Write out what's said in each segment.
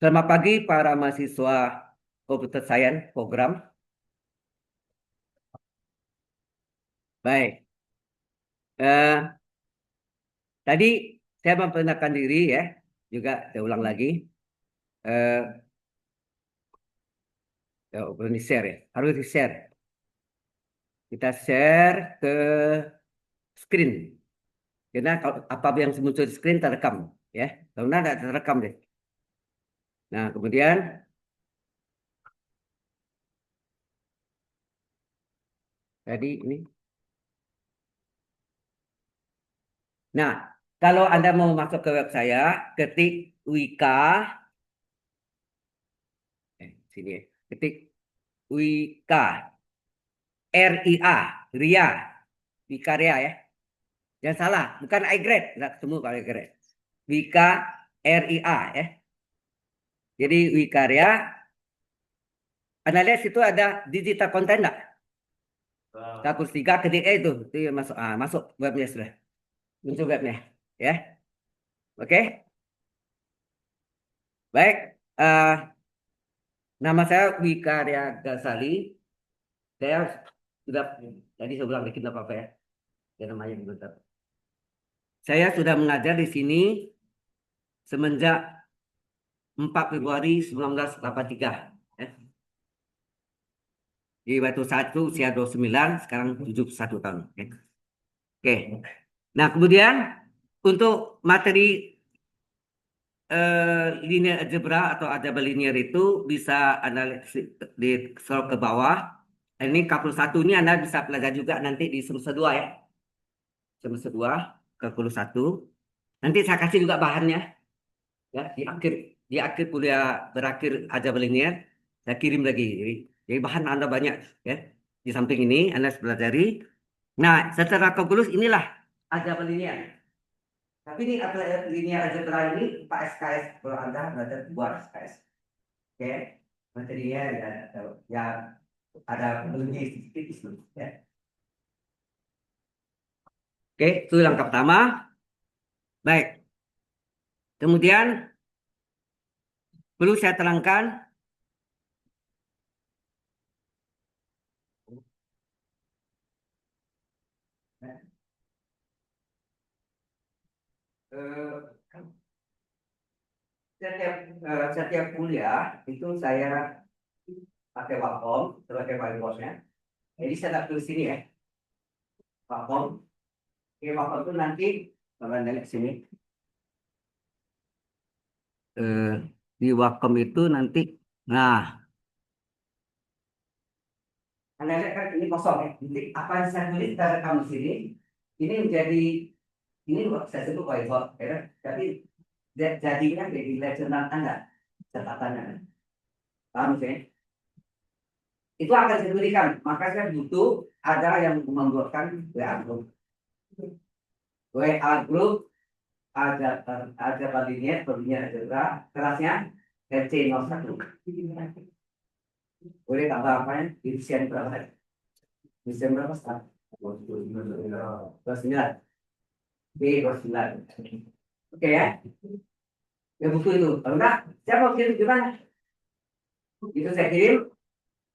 Selamat pagi para mahasiswa Computer Science program. Baik, eh, tadi saya memperkenalkan diri ya, juga saya ulang lagi. Eh, belum di-share ya, harus di-share. Kita share ke screen, karena kalau apa yang muncul di screen terekam ya. Kalau nggak terekam deh. Nah, kemudian tadi ini. Nah, kalau Anda mau masuk ke web saya, ketik Wika, sini ya, ketik Wika, RIA, Ria, Wikarya ya. Jangan salah, bukan iGrade, nggak ketemu kalau iGrade. Wika RIA ya. Jadi Wikarya, Anda lihat situ ada digital content nggak? 103 ketik itu yang masuk. Masuk webnya sudah. Muncul webnya, ya. Oke, baik. Nama saya Wikarya Gasali. Saya sudah tadi saya bilang dikit apa-apa ya. Ya namanya bentar. Saya sudah mengajar di sini semenjak 4 Februari 1983. Ya. Di waktu satu usia 29, sekarang 71 tahun. Oke. Nah, kemudian untuk materi linear algebra atau algebra linear itu bisa Anda di scroll ke bawah. Ini kalkulus 1 ini Anda bisa pelajari juga nanti di semester 2 ya. Semester 2 kalkulus 1. Nanti saya kasih juga bahannya ya di akhir kuliah berakhir algebra linear saya kirim lagi. Jadi bahan Anda banyak ya. Di samping ini Anda harus pelajari. Nah, secara kalkulus inilah algebra linear. Tapi ini linear algebra ini 4 SKS kalau Anda belajar buat SKS. Oke, materinya ya ada lebih sedikit itu ya. Oke, itu langkah pertama. Baik. Kemudian perlu saya terangkan eh, setiap kuliah itu saya pakai Wacom sebagai whiteboardnya. Jadi saya tak tulis sini ya, Wacom. Oke, Wacom itu nanti kalau Anda lihat sini eh, di Wacom itu nanti, nah, Anda lihat kan ini kosong ya. Jadi apa yang saya tulis kita rekam di sini, ini menjadi ini saya sebut whiteboard, ya kan? Tapi jadinya jadi lejonan Anda catatannya. Paham ya? Itu akan saya berikan. Maka saya butuh ada yang membuatkan WA group. WA group ada bagiannya, juga kelasnya RC01. Boleh tambah apa ya? Divisian berapa? Divisian berapa sekarang? 29. B 29. Oke ya. Ya buku itu. Kalau enggak, saya mau kirim gimana? Itu saya kirim.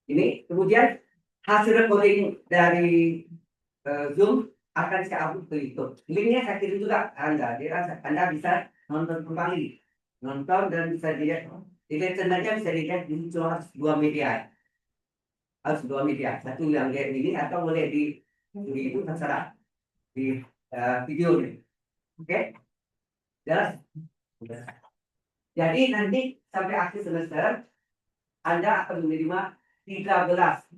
Ini kemudian hasil recording dari Zoom akan saya upload ke YouTube. Linknya saya kirim juga Anda. Jadi Anda bisa nonton kembali, nonton dan bisa dilihat. Dilihat saja bisa dilihat di cuma harus dua media, harus dua media. Satu yang kayak ini atau boleh di itu terserah di video ini. Oke, jelas. Jadi nanti sampai akhir semester Anda akan menerima 13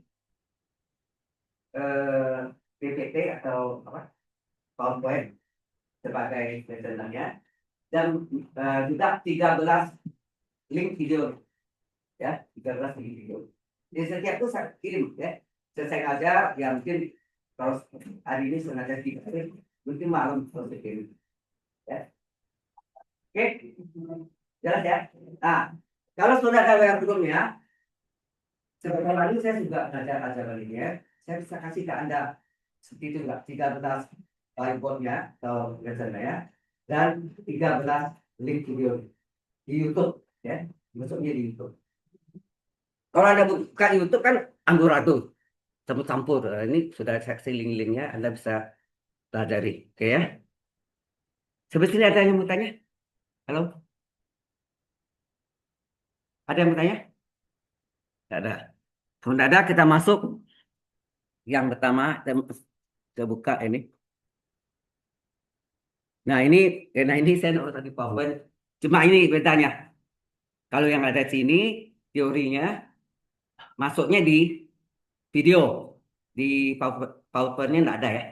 PPT atau apa PowerPoint sebagai presenternya dan juga 13 link video ya 13 link video. Jadi setiap itu saya kirim ya. Selesai aja ya mungkin kalau hari ini sengaja dikirim mungkin malam harus dikirim ya. Oke, jelas ya. Nah, kalau sudah ada yang belumnya, sebentar lagi saya juga belajar ajaran ini ya. Saya bisa kasih ke Anda seperti itu enggak 13 whiteboardnya atau lesennya dan 13 link video di YouTube ya. Masuknya di YouTube. Kalau Anda buka YouTube kan amburadul, campur-campur. Ini sudah saya kasih link-linknya, Anda bisa pelajari. Oke ya. Seperti ini ada yang mau tanya? Halo? Ada yang mau tanya? Tidak ada. Kalau tidak ada, kita masuk yang pertama. Kita buka ini. Nah ini saya nonton di PowerPoint. Cuma ini bedanya. Kalau yang ada di sini, teorinya masuknya di video. Di PowerPoint-nya tidak ada ya.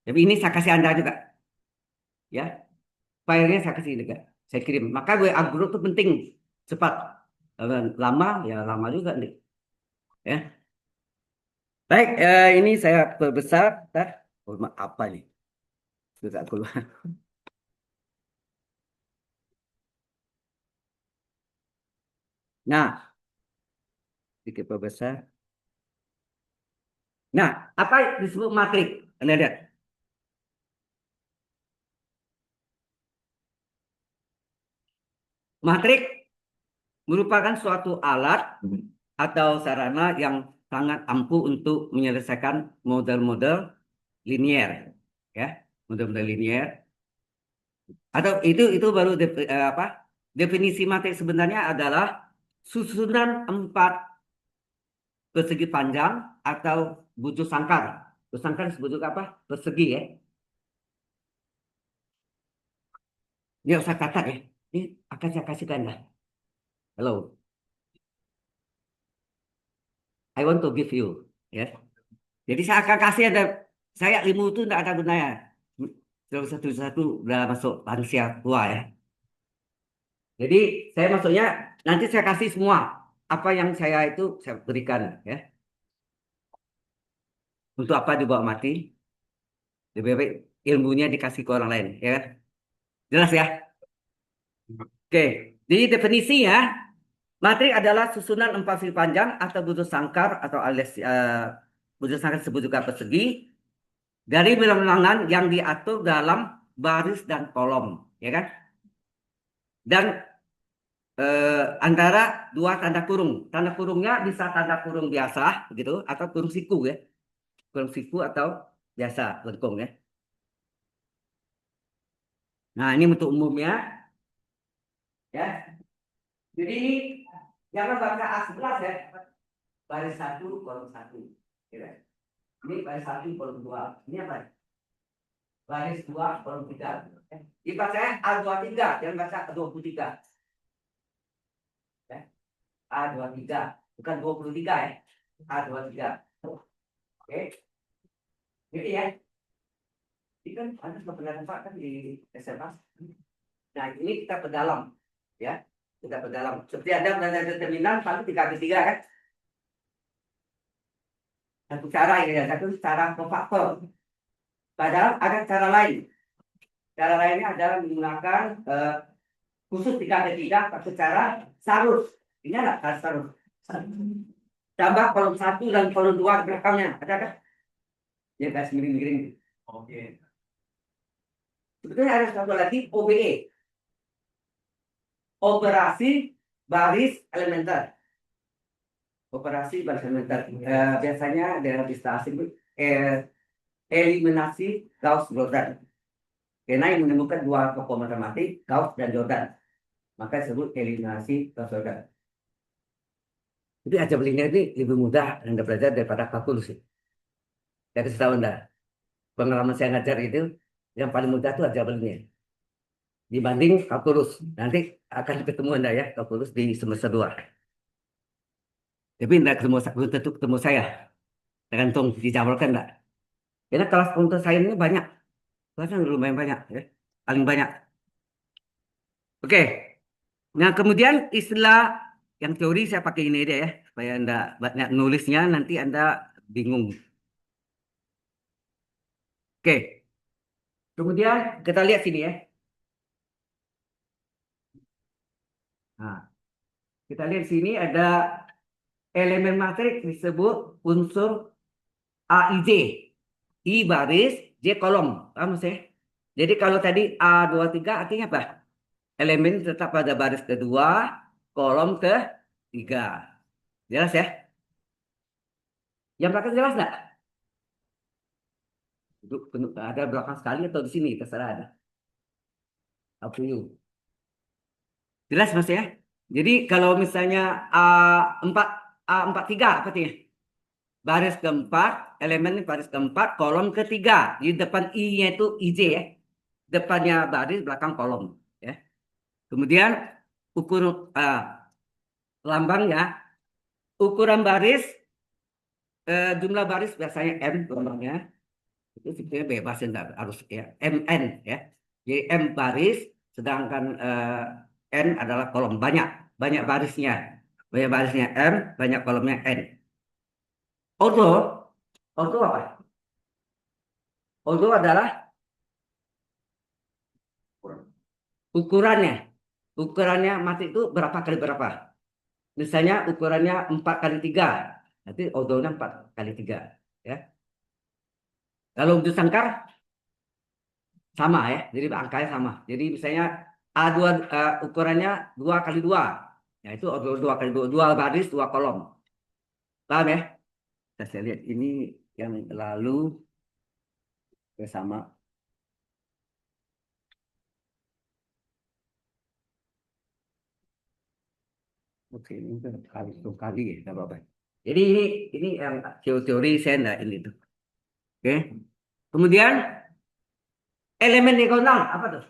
Tapi ini saya kasih Anda juga. Ya, filenya saya kasih juga. Saya kirim. Maka WA group itu penting. Cepat. Lama, ya lama juga nih. Ya. Baik, ini saya perbesar. Apa nih? Sudah keluar. Nah, sedikit perbesar. Nah, apa disebut matrik? Anda lihat. Matrik merupakan suatu alat atau sarana yang sangat ampuh untuk menyelesaikan model-model linier, ya, model-model linier. Atau itu baru apa? Definisi matrik sebenarnya adalah susunan empat persegi panjang atau bujur sangkar. Bujur sangkar disebut juga apa? Persegi ya. Ini usah catat ya. Ini akan saya kasihkan lah. Hello, I want to give you, ya. Jadi saya akan kasih ada saya ilmu itu tidak ada gunanya. Satu-satu udah masuk lansia tua ya. Jadi saya maksudnya nanti saya kasih semua apa yang saya itu saya berikan ya. Untuk apa dibawa mati? Lebih baik ilmunya dikasih ke orang lain ya kan? Jelas ya? Oke. Jadi definisinya matrik adalah susunan empat sisi panjang atau bujur sangkar atau alias bujur sangkar disebut juga persegi dari bilangan yang diatur dalam baris dan kolom, ya kan? Dan antara dua tanda kurung. Tanda kurungnya bisa tanda kurung biasa, gitu, atau kurung siku ya, kurung siku atau biasa lengkung ya. Nah ini untuk umumnya, ya. Jadi ini jangan baca A11 ya, baris satu kolom satu, ya. Ini baris satu kolom dua. Ini apa? Baris dua kolom tiga. Dibaca A23, jangan baca A23. Ya. A23, bukan 23 ya. A23. Oke. Jadi ya, ini kan Anda sudah pernah nampak kan di SMA. Nah, ini kita perdalam. Ya, kita perdalam. Seperti ada determinan paling 3 kan. Satu cara ini ya, satu cara kofaktor. Padahal ada cara lain. Cara lainnya adalah menggunakan khusus 3 satu cara sarus. Ini ada sarus. Tambah kolom satu dan kolom dua di belakangnya. Ada kan? Ya, garis miring-miring. Oke. Sebetulnya ada satu lagi OBE. Operasi baris elementer. Operasi baris elementer. Biasanya dalam istilah asing eliminasi Gauss-Jordan. Karena yang menemukan dua tokoh matematik, Gauss dan Jordan. Maka disebut eliminasi Gauss-Jordan. Jadi aljabranya ini lebih mudah Anda belajar daripada kalkulus. Saya kasih tahu Anda. Pengalaman saya ngajar itu, yang paling mudah itu aljabranya. Dibanding kalkulus. Nanti akan ketemu Anda ya, kalkulus di semester 2. Tapi tidak ketemu, belum tentu ketemu saya. Tergantung dijabarkan enggak. Karena kelas komputer saya ini banyak. Kelasnya lumayan banyak ya. Paling banyak. Oke. Nah, kemudian istilah yang teori saya pakai ini aja ya. Supaya Anda banyak nulisnya nanti Anda bingung. Oke. Kemudian kita lihat sini ya. Nah, kita lihat sini ada elemen matriks disebut unsur AIJ. I baris, J kolom. Paham saya? Jadi kalau tadi A23 artinya apa? Elemen tetap pada baris kedua, kolom ketiga. Jelas ya? Yang belakang jelas nggak? Ada belakang sekali atau di sini, terserah ada. Up to you. Jelas mas ya? Jadi kalau misalnya A4, A43 apa artinya? Baris keempat, elemen baris keempat, kolom ketiga. Di depan I-nya itu IJ ya. Depannya baris, belakang kolom. Ya. Kemudian ukur lambang ya. Ukuran baris, jumlah baris biasanya M lambangnya. Itu sebetulnya bebas enggak harus ya. MN ya. Jadi M baris, sedangkan N adalah kolom. Banyak barisnya. Banyak barisnya M, banyak kolomnya N. Ordo, ordo apa? Ordo adalah ukurannya. Ukurannya mati itu berapa kali berapa? Misalnya ukurannya 4 kali 3. Nanti ordonya 4 kali 3. Ya. Kalau wujud sangkar sama ya. Jadi angkanya sama. Jadi misalnya A2 ukurannya 2 kali 2. Ya itu ordo 2 kali 2. 2 baris, 2 kolom. Paham ya? Saya lihat ini yang lalu sama. Oke, ini kan kali dua kali ya, nggak apa-apa. Jadi ini yang teori saya enggak ini tuh. Oke. Kemudian elemen diagonal apa tuh?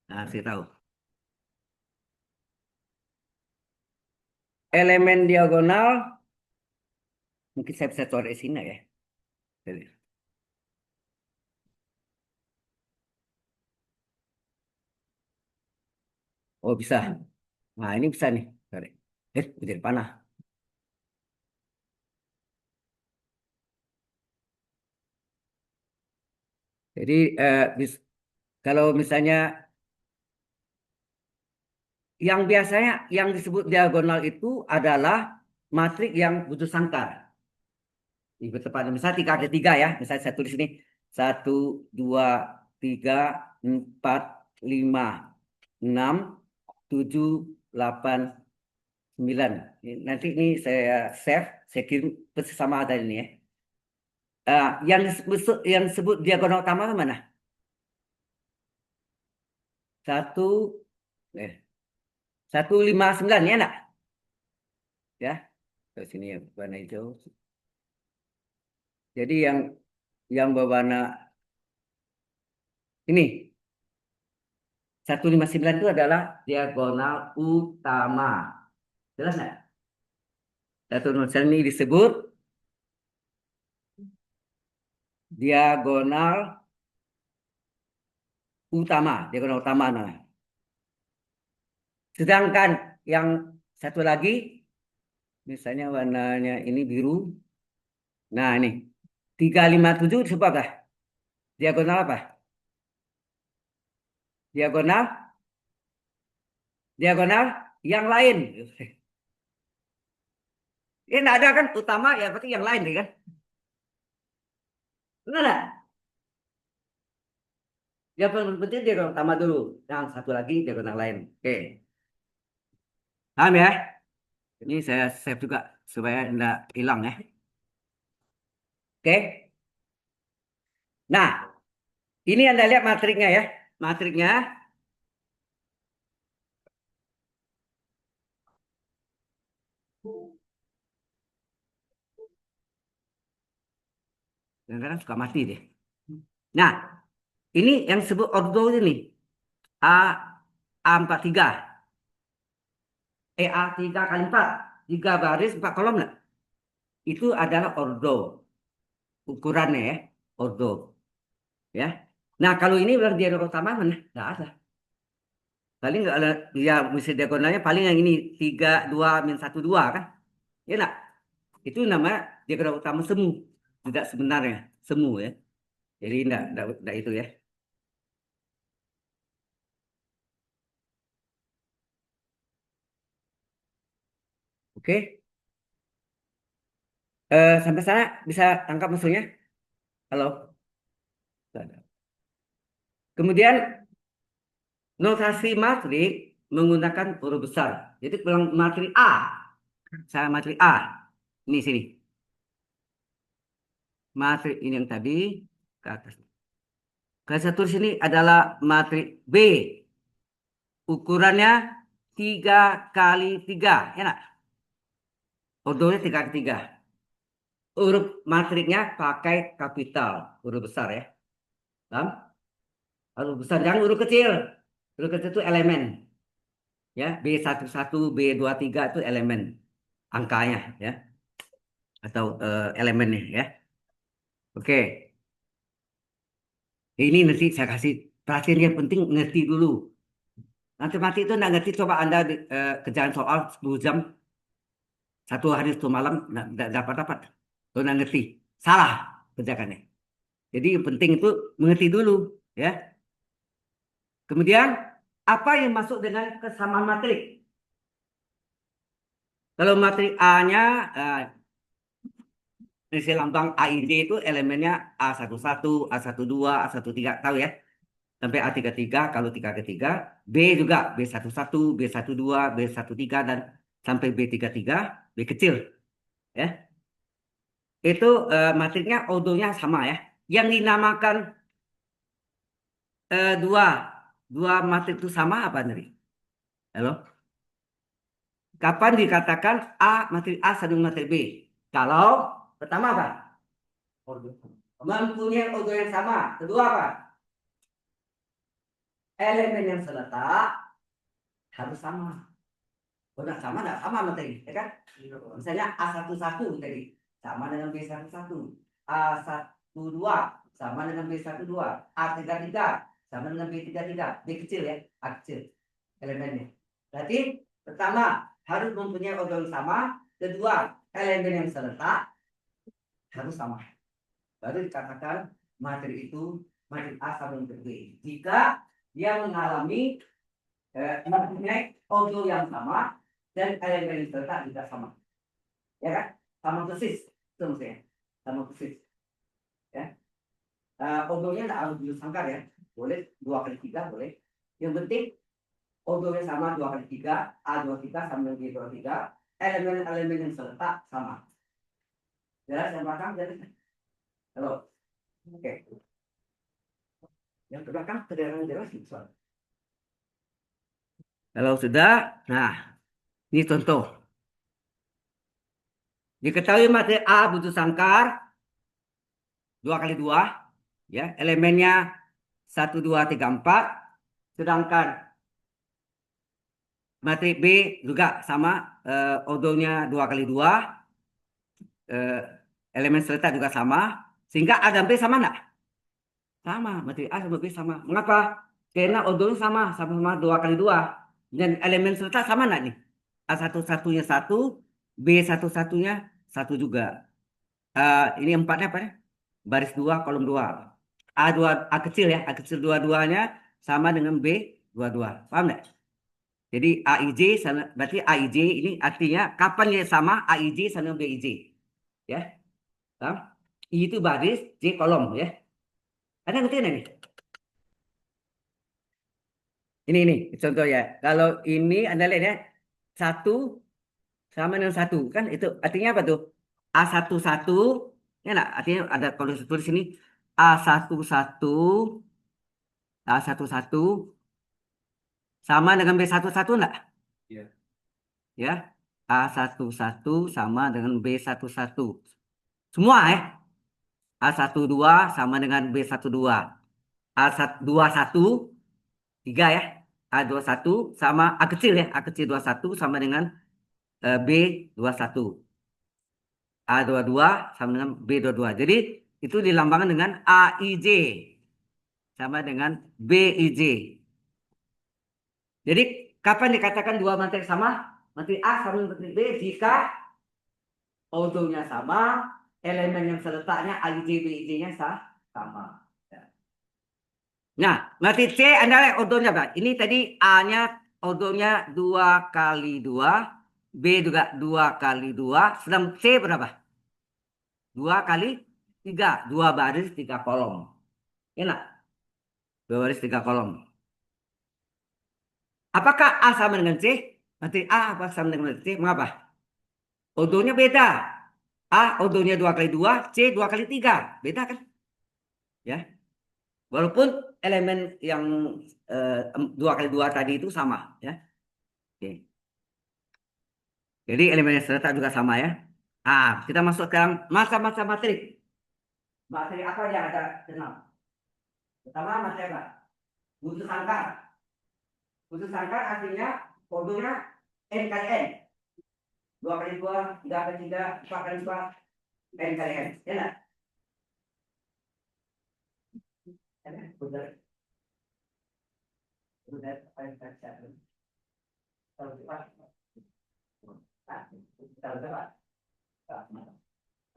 Nah, saya tahu. Elemen diagonal mungkin saya bisa coret sini ya. Jadi, oh bisa. Nah ini bisa nih. Coret. Jadi panah. Jadi kalau misalnya yang biasanya yang disebut diagonal itu adalah matrik yang butuh sangkar. Ibu tepat. Misalnya 3 kali 3 ya. Misalnya saya tulis ini. 1, 2, 3, 4, 5, 6, 7, 8, 9. Nanti ini saya save. Saya kirim persis sama ada ini ya. Yang disebut diagonal utama mana? 1, 159 ya nak? Ya. Ke sini ya warna hijau. Jadi yang berwarna ini 159 itu adalah diagonal utama. Jelas nggak? 159 ini disebut diagonal diagonal utama nah. Sedangkan yang satu lagi misalnya warnanya ini biru. Nah, ini 357 disebut apa? Diagonal apa? Diagonal diagonal yang lain. Ini enggak ada kan utama ya berarti yang lain kan? Benar enggak? Yang paling penting diagonal utama dulu. Yang satu lagi diagonal lain. Oke. Paham ya? Ini saya save juga supaya enggak hilang ya. Oke. Nah, ini Anda lihat matriknya ya. Matriknya kadang-kadang suka mati deh. Nah, ini yang disebut ordo ini. A A43. A3 kali 4. 3 baris 4 kolom lah. Itu adalah ordo. Ukurannya ya. Ordo. Ya. Nah, kalau ini bilang diagonal utama mana? Nggak ada. Paling nggak ada. Ya, misi diagonalnya paling yang ini. 3, 2, min 1, 2 kan? Ya nggak? Itu namanya diagonal utama semu. Tidak sebenarnya. Semu ya. Jadi enggak itu ya. Oke. Sampai sana bisa tangkap maksudnya? Halo? Nggak ada. Kemudian notasi matrik. menggunakan huruf besar. Jadi kalau materi A, saya materi A, ini sini. Materi ini yang tadi ke atas. Kelas satu sini adalah materi B. Ukurannya 3 kali 3. Enak. Ordonya 3 kali 3. Huruf matriknya pakai kapital. Huruf besar ya. Paham? Huruf besar. Jangan huruf kecil. Huruf kecil itu elemen. Ya, B11, B23 itu elemen. Angkanya ya. Atau elemennya ya. Oke. Ini nanti saya kasih perhatian yang penting ngerti dulu. Matematik itu nggak ngerti, coba Anda kerjaan soal 10 jam, satu hari satu malam, nggak dapat-dapat. Lo nggak ngerti. Salah kerjakannya. Jadi yang penting itu mengerti dulu. Ya. Kemudian, apa yang masuk dengan kesamaan matrik? Kalau matrik A-nya, isi lambang AIJ itu elemennya A11, A12, A13, tahu ya? Sampai A33, kalau 3 kali 3, B juga B11, B12, B13 dan sampai B33, B kecil ya. Itu matriknya ordonya sama ya. Yang dinamakan dua dua matrik itu sama apa nih? Halo? Kapan dikatakan matrik A sama matrik B? Kalau pertama apa? Mempunyai ordo yang sama. Kedua apa? Elemen yang seletak harus sama. Kalau sama, nggak sama materi, ya kan? Misalnya A11 tadi sama dengan B11, A12 sama dengan B12, A33 sama dengan B33, B kecil ya, A kecil elemennya. Berarti pertama harus mempunyai ordo yang sama, kedua elemen yang seletak harus sama. Baru dikatakan materi itu materi A sama dengan B. Jika dia mengalami mempunyai ordo yang sama dan elemen yang seletak juga sama, ya kan? Sama persis, itu maksudnya. Sama persis, ya. Ordonya tidak harus jurus sangkar ya, boleh 2 kali 3 boleh. Yang penting ordonya sama 2 kali 3, A23 sama dengan B23, elemen-elemen yang seletak sama. Jelas yang belakang jelas? Halo, oke. Yang belakang kedengaran jelas soal. Kalau sudah, nah ini contoh. Diketahui materi A butuh sangkar 2 kali 2, ya, elemennya 1, 2, 3, 4, sedangkan materi B juga sama, ordonya 2 kali 2, elemen seletak juga sama, sehingga A dan B sama enggak? Sama, materi A sama B sama. Mengapa? Karena ordonya sama-sama 2 kali 2, dan elemen seletak sama enggak nih? A satunya 1, B satunya 1 juga. Ini empatnya apa ya? Baris 2, kolom 2. A2, A kecil ya, A kecil dua-duanya sama dengan B dua-dua. Paham nggak? Jadi AIJ berarti AIJ ini artinya kapan dia sama AIJ sama BIJ. Ya. Paham? I itu baris, J kolom ya. Ada ngerti ini? Ini contoh ya. Kalau ini Anda lihat ya, 1 sama dengan 1 kan itu artinya apa tuh? A11 ya enggak? Artinya ada kalau tulis sini A11 A11 sama dengan B11 enggak? Iya. Ya. A11 sama dengan B11. Semua ya. A12 sama dengan B12. A21 3 ya. A21 sama A kecil ya. A kecil 21 sama dengan B21. A22 sama dengan B22. Jadi itu dilambangkan dengan AIJ sama dengan BIJ. Jadi kapan dikatakan dua materi sama? Materi A sama dengan materi B jika ordonya sama, elemen yang seletaknya AIJ BIJ-nya sama. Nah, materi C Anda lihat ordonya berapa? Ini tadi A-nya ordonya 2 kali 2, B juga 2 kali 2, sedang C berapa? 2 kali 3, 2 baris 3 kolom. Enak? 2 baris 3 kolom. Apakah A sama dengan C? Matrik A apa sama dengan C? Mengapa? Odonya beda. A odonya 2 kali 2, C 2 kali 3. Beda kan? Ya. Walaupun elemen yang 2 kali 2 tadi itu sama. Ya. Oke. Jadi elemen yang serta juga sama ya. Kita masuk sekarang masa-masa matrik. Matrik apa yang ada kenal? Pertama matrik apa? Butuh sangkar. Butuh sangkar artinya odonya N kali N. 2 kali 2, 3 kali 3, 4 kali 4, N kali N. Ya enggak? Benar. Benar.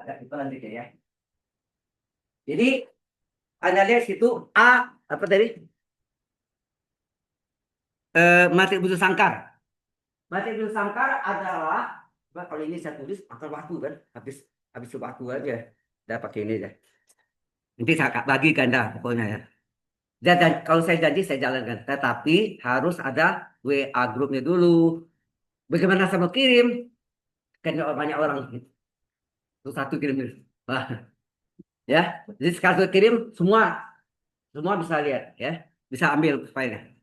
Ada kita lanjut ya. Jadi Anda lihat situ A apa tadi? Matrik butuh sangkar. Matrik butuh sangkar adalah kalau ini saya tulis akan waktu kan, habis waktu aja. Dah pakai ini deh. Nanti saya bagi ganda pokoknya ya. Dan kalau saya janji saya jalankan, tetapi harus ada WA grupnya dulu. Bagaimana saya mau kirim? Kan banyak orang terus satu kirim dulu. Wah, ya. Jadi sekali kirim semua semua bisa lihat ya, bisa ambil filenya.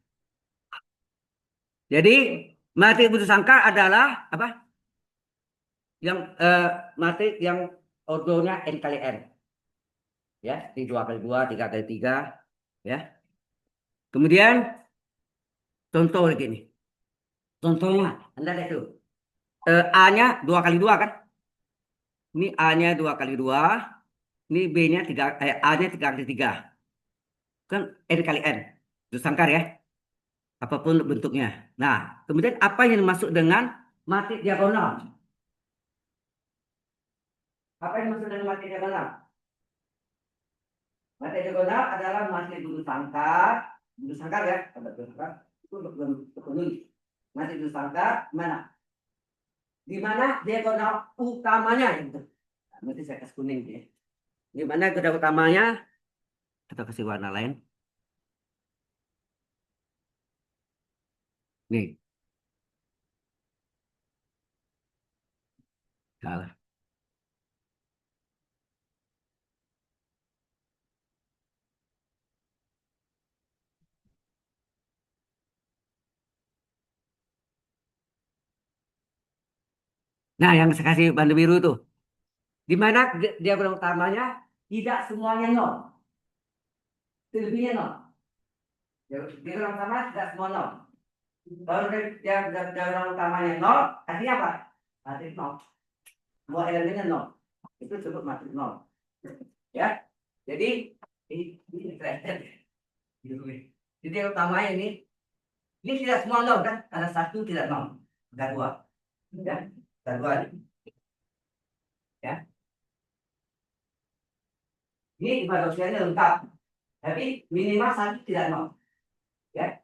Jadi matrik butuh sangkar adalah apa? Yang matrik yang ordonya n kali n, ya, di 2 kali 2, 3 kali 3, ya. Kemudian contoh begini. Contohnya, Anda lihat tuh. A-nya 2 kali 2 kan? Ini A-nya 2 kali 2, ini B-nya 3, A-nya 3 kali 3. Kan N kali N. Itu sangkar ya, apapun bentuknya. Nah, kemudian apa yang dimaksud dengan matrik diagonal? Apa yang dimaksud dengan matrik diagonal? Matrik diagonal adalah matrik bulu sangkar ya, bulu sangkar itu untuk matrik bulu sangkar mana? Di mana diagonal utamanya itu. Nah, nanti saya kasih kuning ya. Di mana diagonal utamanya? Atau kasih warna lain? Nih, salah. Nah, yang saya kasih bandu biru itu, di mana diagonal utamanya tidak semuanya nol, selebihnya nol. Diagonal utama tidak semua nol. Kalau diagonal utamanya nol, artinya apa? Matrik nol. Semua elemennya nol. Itu disebut matrik nol. Ya, jadi ini keren. Jadi yang utamanya ini tidak semua nol kan? Ada satu tidak nol, ada dua, ya, ada dua, ya. Ini manusianya lengkap, tapi minimal satu tidak nol, ya.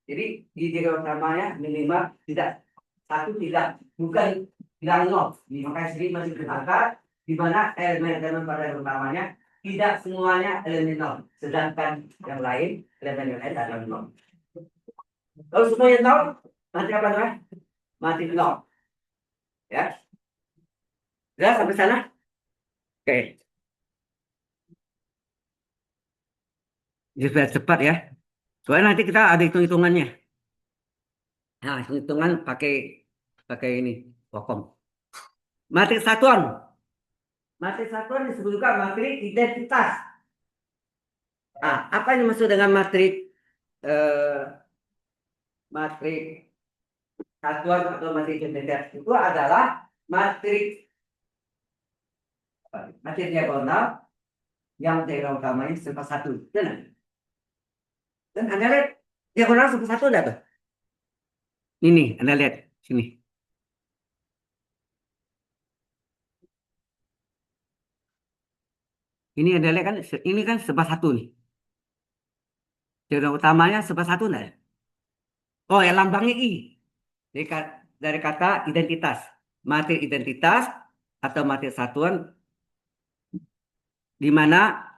Jadi di diagram utamanya minimal tidak satu tidak bukan tidak nol. Makanya sini masih berangkat di mana elemen-elemen pada utamanya tidak semuanya elemen nol, sedangkan yang lain elemen yang lain adalah nol. Kalau semuanya nol, nanti apa namanya? Mati nol, ya. Jelas sampai sana? Oke, jadi biar cepat ya. Soalnya nanti kita ada hitung-hitungannya. Nah, hitung-hitungan pakai pakai ini, Wacom. Matrik satuan. Matrik satuan disebut juga matrik identitas. Apa yang dimaksud dengan eh, matrik satuan atau matrik identitas? Itu adalah matrik matrik diagonal yang diagonal utamanya sebesar satu. Dan Anda lihat diagonal sebesar satu enggak tuh? Ini Anda lihat sini. Ini Anda lihat kan, ini kan sebesar satu nih. Diagonal utamanya sebesar satu enggak? Oh, ya lambangnya I. Dari kata identitas. Matrik identitas atau matrik satuan di mana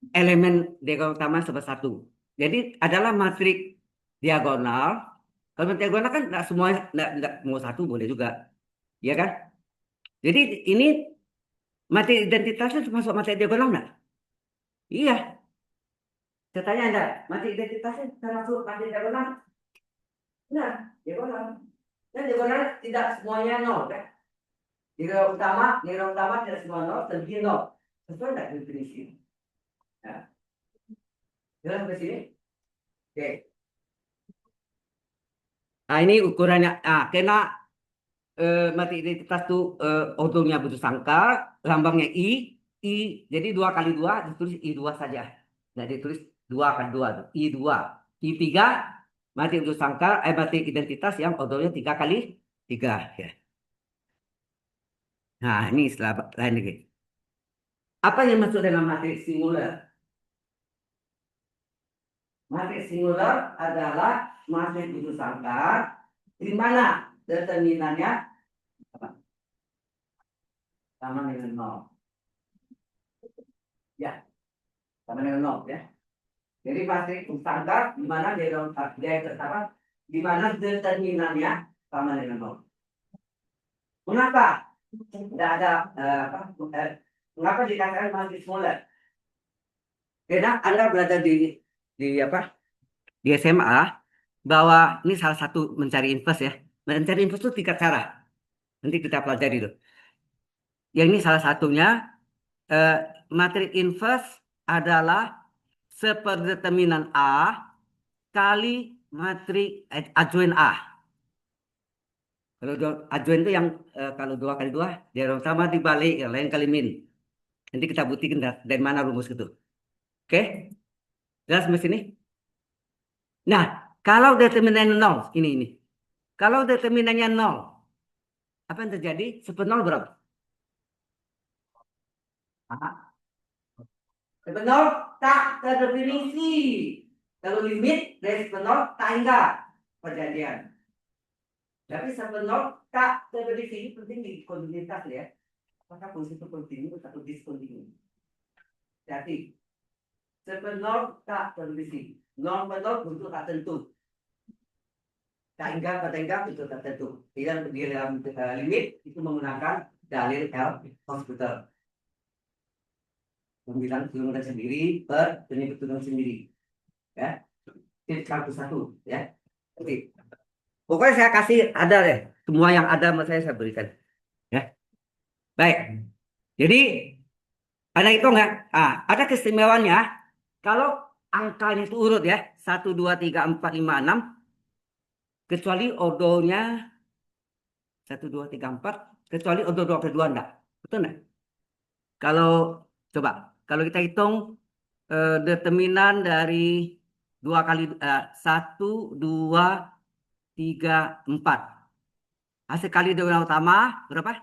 elemen diagonal utama sebesar satu. Jadi adalah matrik diagonal. Kalau diagonal kan nggak semuanya nggak mau satu boleh juga, ya kan? Jadi ini materi identitasnya termasuk materi diagonal nggak? Iya, saya tanya Anda, materi identitasnya termasuk materi diagonal? Nah, diagonal. Dan diagonal tidak semuanya nol, kan? Nilai utama tidak semua nol, terjadi nol. Sesuai nggak definisi? Nah, jelas sampai sini? Oke. Nah, ini ukurannya. Kena mati identitas tuh ordonya butuh sangkal, lambangnya I, jadi 2 kali 2 ditulis I2 saja. Nah, ditulis 2 kali 2 tuh, I2. I3 mati butuh sangkal, mati identitas yang ordonya 3 kali 3. Ya. Nah, ini setelah lain lagi. Apa yang masuk dalam matrik singular? Matrik singular adalah matrik butuh sangkal di mana determinannya apa? Sama dengan 0. Ya, sama dengan 0 ya. Jadi matrik standar di mana dia apa? Di mana determinannya sama dengan 0. Mengapa tidak ada mengapa dikatakan matrik singular? Karena Anda belajar di apa? Di SMA bahwa ini salah satu mencari inverse ya. Mencari inverse itu 3 cara. Nanti kita pelajari itu. Yang ini salah satunya eh, matrik inverse adalah seperdeterminan A kali matrik adjoint A. Kalau adjoint itu yang kalau 2 kali 2 dia sama dibalik, yang lain kali min. Nanti kita buktikan dari mana rumus itu. Oke? Jelas sampai sini? Nah, kalau determinannya 0, ini. Kalau determinannya 0, apa yang terjadi? Super 0 berapa? Ah, super 0 tak terdefinisi. Kalau limit dari super 0 tak enggak perjanjian. Tapi super 0 tak terdefinisi, penting di kontinuitas ya. Apakah fungsi itu kontinu atau diskontinu? Jadi, super 0 tak terdefinisi. 0 per 0 bentuk tak tentu. Tak enggak bentuk tak tentu. Di dalam limit itu menggunakan dalil L'Hospital. Membilang turunkan sendiri per penyebut turun sendiri. Ya, ini kampus 1 ya. Oke. Pokoknya saya kasih ada deh. Semua yang ada saya berikan. Ya. Baik. Jadi ada hitung ya. Ada keistimewaannya kalau angkanya itu urut ya. 1, 2, 3, 4, 5, 6. Kecuali ordonya 1, 2, 3, 4. Kecuali ordo 2 ke 2 enggak. Betul enggak? Kalau coba. Kalau kita hitung determinan dari 1, 2, 3, 4. Hasil kali dengan utama berapa?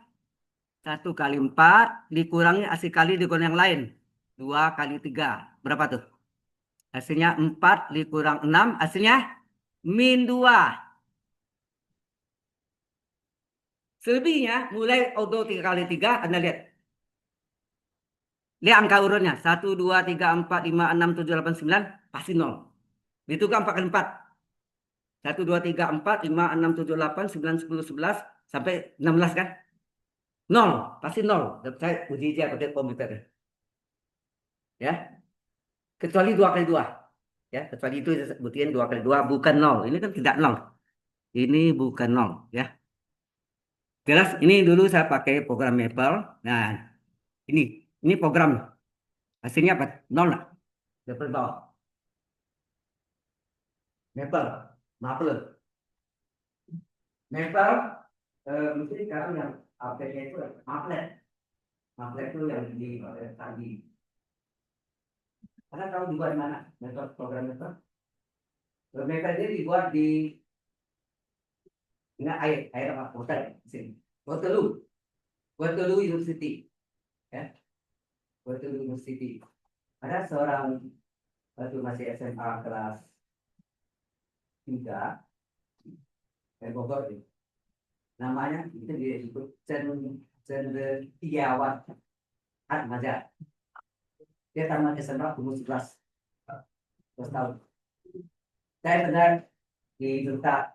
1 kali 4 dikurangi hasil kali dengan yang lain. 2 kali 3. Berapa tuh? Hasilnya 4 dikurang 6. Hasilnya -2. Selebihnya mulai ordo 3 kali 3. Anda lihat. Lihat angka urutnya. 1, 2, 3, 4, 5, 6, 7, 8, 9. Pasti 0. Itu kan 4 kali 4. 1, 2, 3, 4, 5, 6, 7, 8, 9, 10, 11 sampai 16 kan? 0. Pasti 0. Dan saya uji aja pakai komputer. Ya. Kecuali 2 kali 2. Ya, kecuali itu buktikan 2 kali 2 bukan 0. Ini kan tidak 0. Ini bukan 0 ya. Jelas ini dulu saya pakai program Maple. Nah, ini program. Hasilnya apa? 0 lah. Maple bawah. Maple. Maple. Maple mungkin kalau yang update-nya itu Maple. Maple itu yang di tadi. Karena tahu dibuat mana? Metode program Maple. Maple ini dibuat di dengan air apa? Hotel sini. Waterloo University. Ya. Waterloo University. Ada seorang waktu masih SMA kelas 3 dari Bogor ini. Namanya itu disebut Cendekiawan Atmaja. Dia tamat SMA umur 11 tahun. Saya benar diminta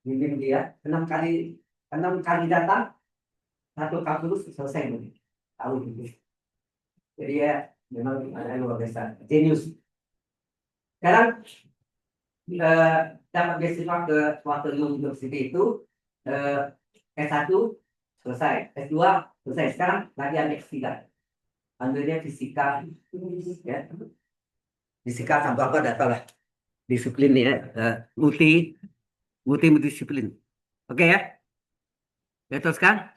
bimbing dia 6 kali datang, satu kalkulus selesai nih. Tahu gitu. Jadi ya memang ada luar biasa, jenius. Sekarang dapat beasiswa ke Waterloo University itu S1 selesai, S2 selesai. Sekarang lagi ambil S3. Ambilnya fisika, ya. Fisika sama apa data lah. Disiplin ya, multidisiplin. Oke ya. Ya teruskan.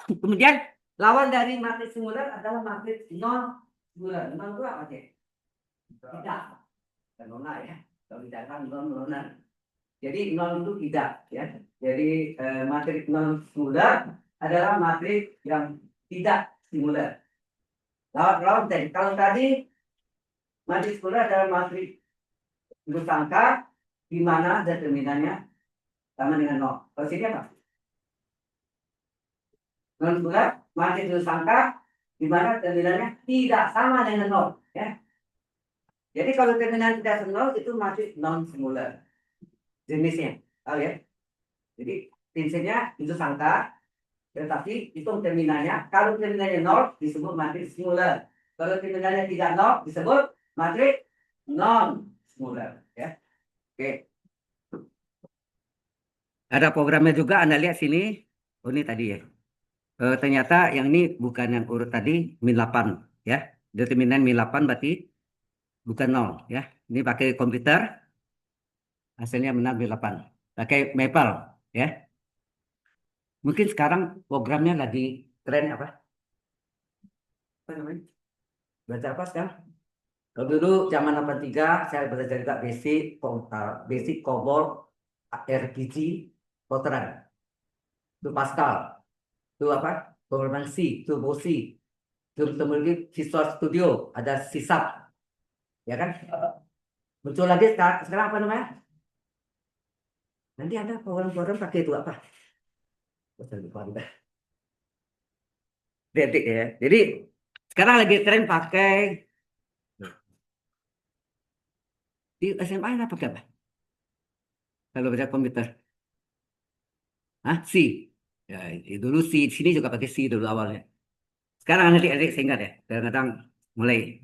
Kemudian lawan dari matris singular adalah matris non singular. Non itu apa sih? Tidak. Nona ya. Kalau dikatakan non. Jadi non itu tidak ya. Jadi matris non singular adalah matris yang tidak singular. Lawan tadi. Kalau tadi matris singular adalah matris bersangka di mana determinannya sama dengan nol. Kalau sini apa? Non singular matris bersangka di mana determinannya tidak sama dengan nol. Ya. Jadi kalau terminan tidak nol itu masih non singular jenisnya, tahu ya? Jadi prinsipnya itu sangka, tetapi itu terminalnya. Kalau terminalnya nol disebut matris singular. Kalau terminalnya tidak nol disebut matris non singular. Ya, oke. Ada programnya juga, Anda lihat sini. Oh ini tadi ya. Ternyata yang ini bukan yang urut tadi min 8 ya. Determinan min 8 berarti bukan nol ya. Ini pakai komputer. Hasilnya benar min 8. Pakai Maple ya. Mungkin sekarang programnya lagi tren apa? Apa namanya? Belajar apa sekarang? Kalau dulu zaman 83 saya belajar juga basic COBOL, RPG, Fortran. Itu Pascal. Itu apa? Programan C, Turbo C. Terus kemudian Visual Studio, ada C#. Ya kan? Muncul lagi sekarang apa namanya? Nanti ada program-program pakai itu apa? Saya lupa udah. Ya. Jadi sekarang lagi tren pakai di SMA apa pakai apa? Kalau baca komputer. Hah? C. Ya, dulu C, sini juga pakai C dulu awalnya. Sekarang nanti adik saya ingat ya, kadang-kadang mulai.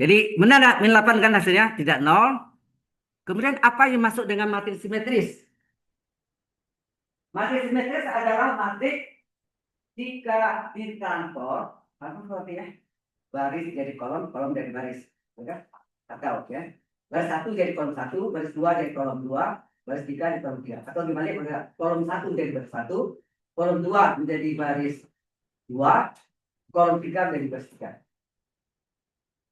Jadi benar nggak min 8 kan hasilnya tidak nol. Kemudian apa yang masuk dengan matris simetris? Matris simetris adalah matris jika ditransform, apa artinya? Baris jadi kolom, kolom jadi baris, ya? Atau ya, baris 1 jadi kolom 1, baris 2 jadi kolom 2, baris 3 jadi kolom 3. Atau gimana? Kolom 1 jadi baris 1, kolom 2 menjadi baris 2, kolom 3 menjadi baris 3.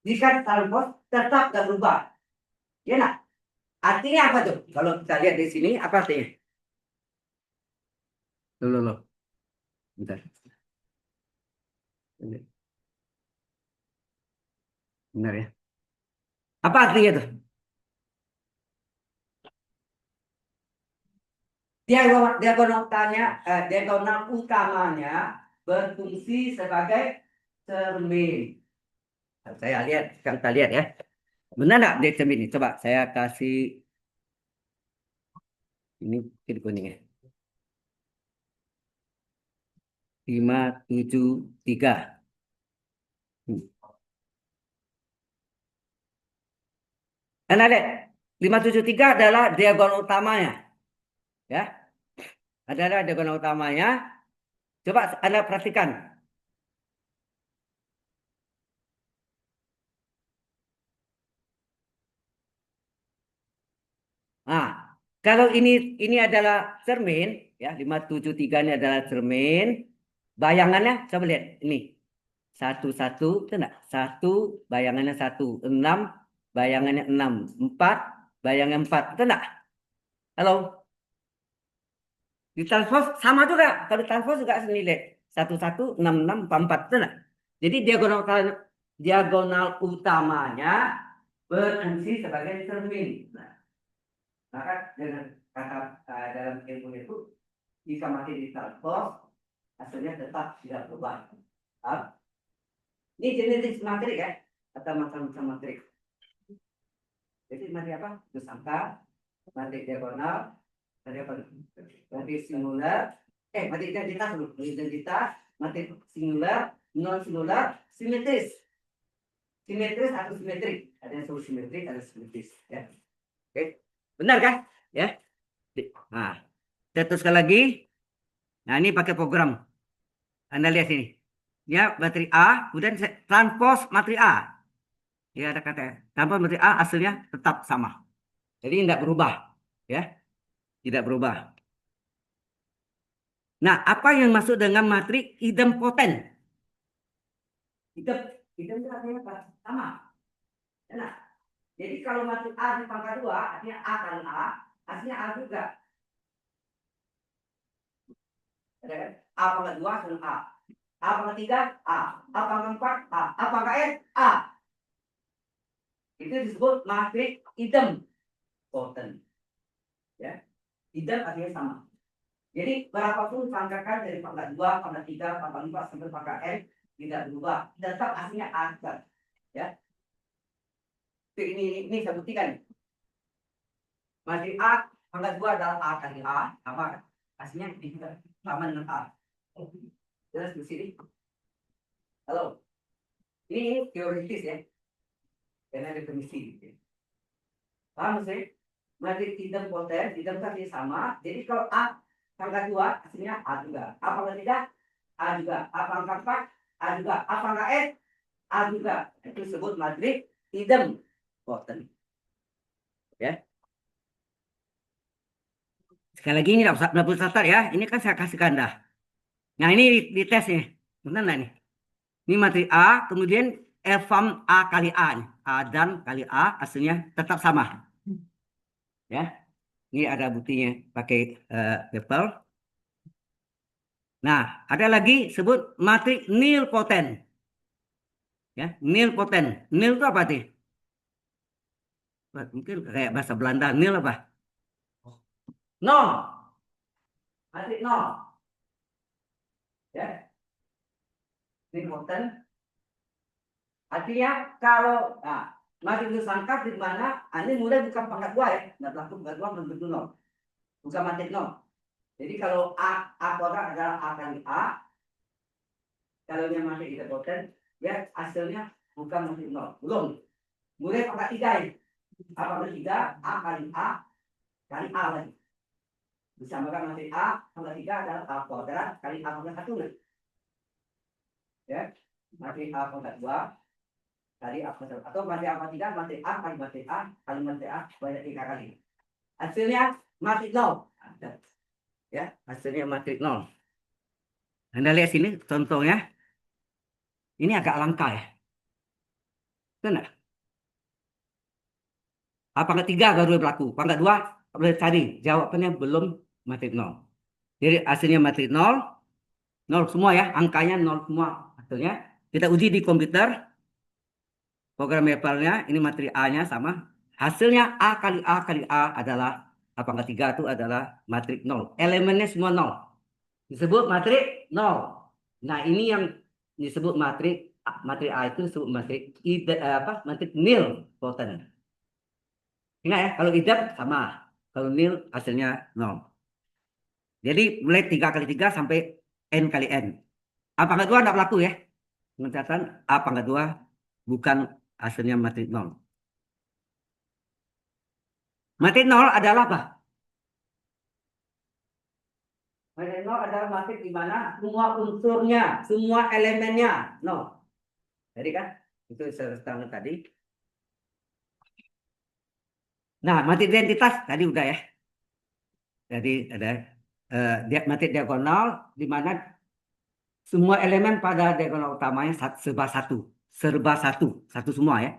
Jika transpose tetap tidak berubah. Ya nak? Artinya apa tuh? Kalau kita lihat di sini, apa artinya? Loh. Bentar. Benar ya. Apa artinya tuh? Diagonal utamanya berfungsi sebagai cermin. Saya lihat, kita lihat ya. Benar nggak dia cermin ini? Coba saya kasih ini titik kuning ya. 573. Anda lihat, 573 adalah diagonal utamanya. Ya, adalah diagonal utamanya. Coba Anda perhatikan. Nah, kalau ini adalah cermin, ya 573 ini adalah cermin. Bayangannya coba lihat ini. 1 1 itu enggak? 1 bayangannya 1, 6 bayangannya 6, 4 bayangan 4. Itu enggak? Halo? Di transpose sama juga. Kalau transpose juga senilai 1 1 6 6 4 4. Itu enggak? Jadi diagonal utamanya berfungsi sebagai cermin. Nah, maka dengan kata dalam ilmu itu jika masih di transpose hasilnya tetap tidak berubah. Ini jenis matrik ya, atau macam-macam matrik. Jadi matrik apa? Terus angka, matrik diagonal, matrik apa? Matrik singular, matrik identitas dulu. Matrik identitas, matrik singular, non singular, simetris. Simetris atau simetrik. Ada yang sebut simetrik, ada simetris. Ya. Oke, benar kan? Ya. Nah, kita teruskan lagi. Nah, ini pakai program. Anda lihat sini. Ya, materi A, kemudian transpose materi A. Ya, ada kata transpose materi A hasilnya tetap sama. Jadi tidak berubah. Ya, tidak berubah. Nah, apa yang masuk dengan materi idempoten? Idem itu artinya apa? Sama. Nah, jadi kalau materi A di pangkat 2, artinya A kali A, hasilnya A juga. Ada kan? A pangkat 2 sama A. A pangkat 3, A. A pangkat 4, A. A pangkat N, A. Itu disebut matrik idempoten. Ya, idem artinya sama. Jadi berapapun pangkakan dari pangkat 2, pangkat 3, pangkat 4 sampai pangkat N tidak berubah. Tetap hasilnya A. Ya. Ini saya buktikan. Matrik A pangkat 2 adalah A kali A, sama kan? Hasilnya sama dengan A. Jelas di sini. Halo. Ini teoritis ya. Karena definisi. Paham sih? Matrik idempoten, idem tadi sama. Jadi kalau A pangkat 2 hasilnya A juga. A pangkat 3, A juga. A pangkat 4, A juga. A pangkat S, A juga. Itu disebut matrik idempoten. Ya. Sekali lagi ini tidak perlu catat ya. Ini kan saya kasih ganda. Nah ini di tes nih. Benar nggak nih? Ini matrik A, kemudian EFAM A kali A. A dan kali A hasilnya tetap sama. Ya. Ini ada buktinya pakai paper. Nah, ada lagi sebut matrik nilpoten. Ya, nilpoten. Nil itu apa sih? Mungkin kayak bahasa Belanda, nil apa? Nol. Matrik nol. Ya, nilpoten. Artinya kalau matrik disangkat di mana ini mulai bukan pangkat 2 ya. Nah, berlaku pangkat 2 belum tentu nol. Bukan matrik nol. Jadi kalau A kuadrat adalah A kali A, kalau yang matrik nilpoten, ya hasilnya bukan matrik nol. Belum. Mulai pangkat 3 ya. A pangkat 3, A kali A kali A lagi. Disamakan matrik A pangkat 3 adalah A kuadrat kali A pangkat 1. Ya. Matrik A pangkat 2 kali A pangkat 1. Atau matrik A pangkat 3, matrik A kali matrik A kali matrik A banyak 3 kali. Hasilnya matrik 0. Ya, hasilnya matrik 0. Anda lihat sini contohnya. Ini agak langka ya. Benar? Pangkat 3 baru berlaku. Pangkat 2 boleh cari. Jawabannya belum matrik 0. Jadi hasilnya matrik 0. 0 semua ya. Angkanya 0 semua hasilnya. Kita uji di komputer. Program mappernya. Ini matrik A-nya sama. Hasilnya A kali A kali A adalah pangkat 3 itu adalah matrik 0. Elemennya semua 0. Disebut matrik 0. Nah ini yang disebut matrik A itu disebut matrik matrik nilpoten. Ingat ya, kalau idem sama. Kalau nil hasilnya 0. Jadi mulai 3 kali 3 sampai N kali N. A pangkat 2 tidak berlaku ya. Dengan catatan A pangkat 2 bukan hasilnya matrik 0. Matrik 0 adalah apa? Matrik 0 adalah matrik di mana semua unsurnya, semua elemennya 0. Jadi kan, itu saya tadi. Nah, matrik identitas tadi udah ya. Jadi ada matrik diagonal di mana semua elemen pada diagonal utamanya serba satu. Serba satu. Satu semua ya.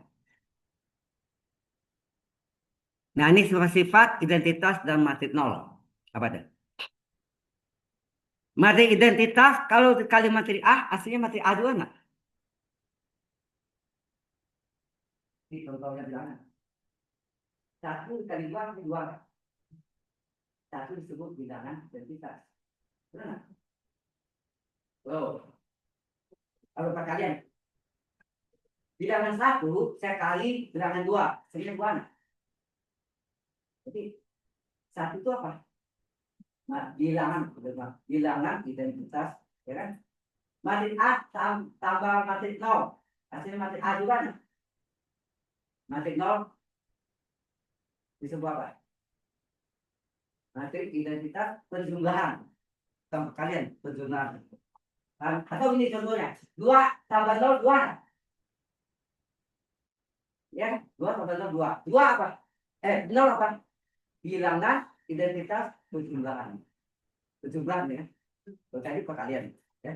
Nah ini sifat identitas dan matrik 0. Apa ada? Matrik identitas kalau kali matrik A, aslinya matrik A juga nggak? Ini contohnya bilang. Satu kali dua, dua. Satu disebut bilangan identitas. Benar? Oh. Kalau perkalian. Bilangan satu, saya kali bilangan dua. Sehingga dua. Jadi satu itu apa? Nah, bilangan identitas, ya kan? Matrik A tambah matrik nol, hasilnya matrik A juga nih. Matrik nol disebut apa? Matrik identitas penjumlahan. Sama kalian penjumlahan. Atau ini contohnya, 2 tambah 0 2. Ya, 2 tambah 0 2. 2 apa? 0 apa? Bilangan identitas penjumlahan. Penjumlahan ya. Berarti perkalian. Ya.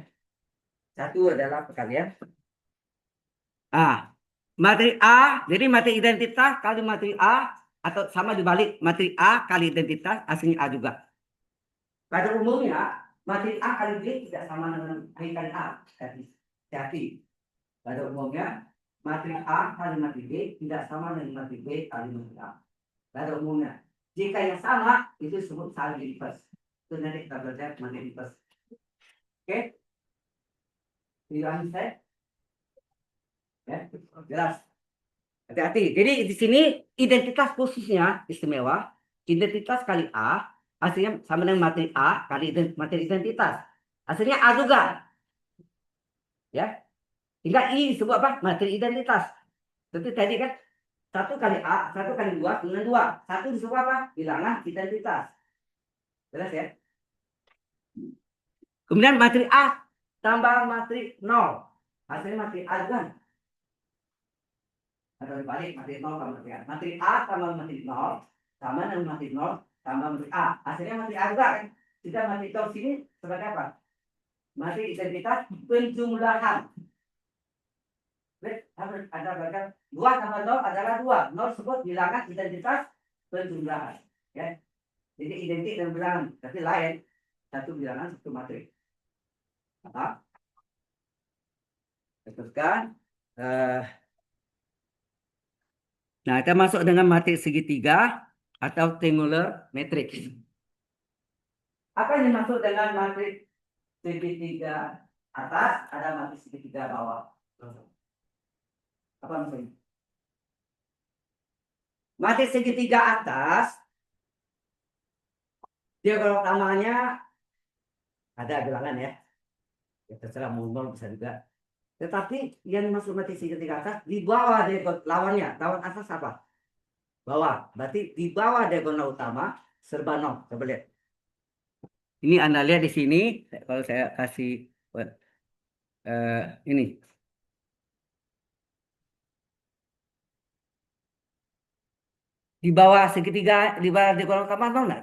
Satu adalah perkalian. Materi A, jadi materi identitas kali materi A atau sama dibalik materi A kali identitas hasilnya A juga. Pada umumnya materi A kali B tidak sama dengan B kali A. Jadi pada umumnya materi A kali materi B tidak sama dengan materi B kali materi A. Pada umumnya jika yang sama itu disebut saling inverse. Itu nanti kita belajar materi inverse. Oke? Dilanjut saya. Ya, jelas. Hati-hati. Jadi di sini identitas khususnya istimewa. Identitas kali A hasilnya sama dengan materi A kali materi identitas. Hasilnya A juga. Ya. Hingga I disebut apa? Materi identitas. Seperti tadi kan. Satu kali A, satu kali dua dengan dua. Satu disebut apa? Bilangan identitas. Jelas ya? Kemudian materi A tambah materi 0. Hasilnya materi A juga. Atau dibalik materi 0 tambah materi A. Materi A tambah materi 0 sama dengan materi 0 tambah materi A. Hasilnya materi A juga kan. Kita materi tahu sini sebagai apa? Materi identitas penjumlahan. Ada bagian 2 tambah 0 adalah 2. 0 sebut bilangan identitas penjumlahan. Ya. Jadi identik dengan bilangan, tapi lain. Satu bilangan, satu materi. Apa? Teruskan. Nah, kita masuk dengan materi segitiga atau triangular matrix. Apa yang dimaksud dengan materi segitiga atas, ada materi segitiga bawah? Apa maksudnya? Materi segitiga atas, diagram utamanya ada bilangan ya. Ya terserah mau nol bisa juga. Tetapi yang masuk materi segitiga atas di bawah diagram lawannya. Lawan atas apa? Bawah. Berarti di bawah diagonal utama serba nol. Coba lihat. Ini Anda lihat di sini. Kalau saya kasih ini. Di bawah segitiga, di bawah diagonal utama nol enggak?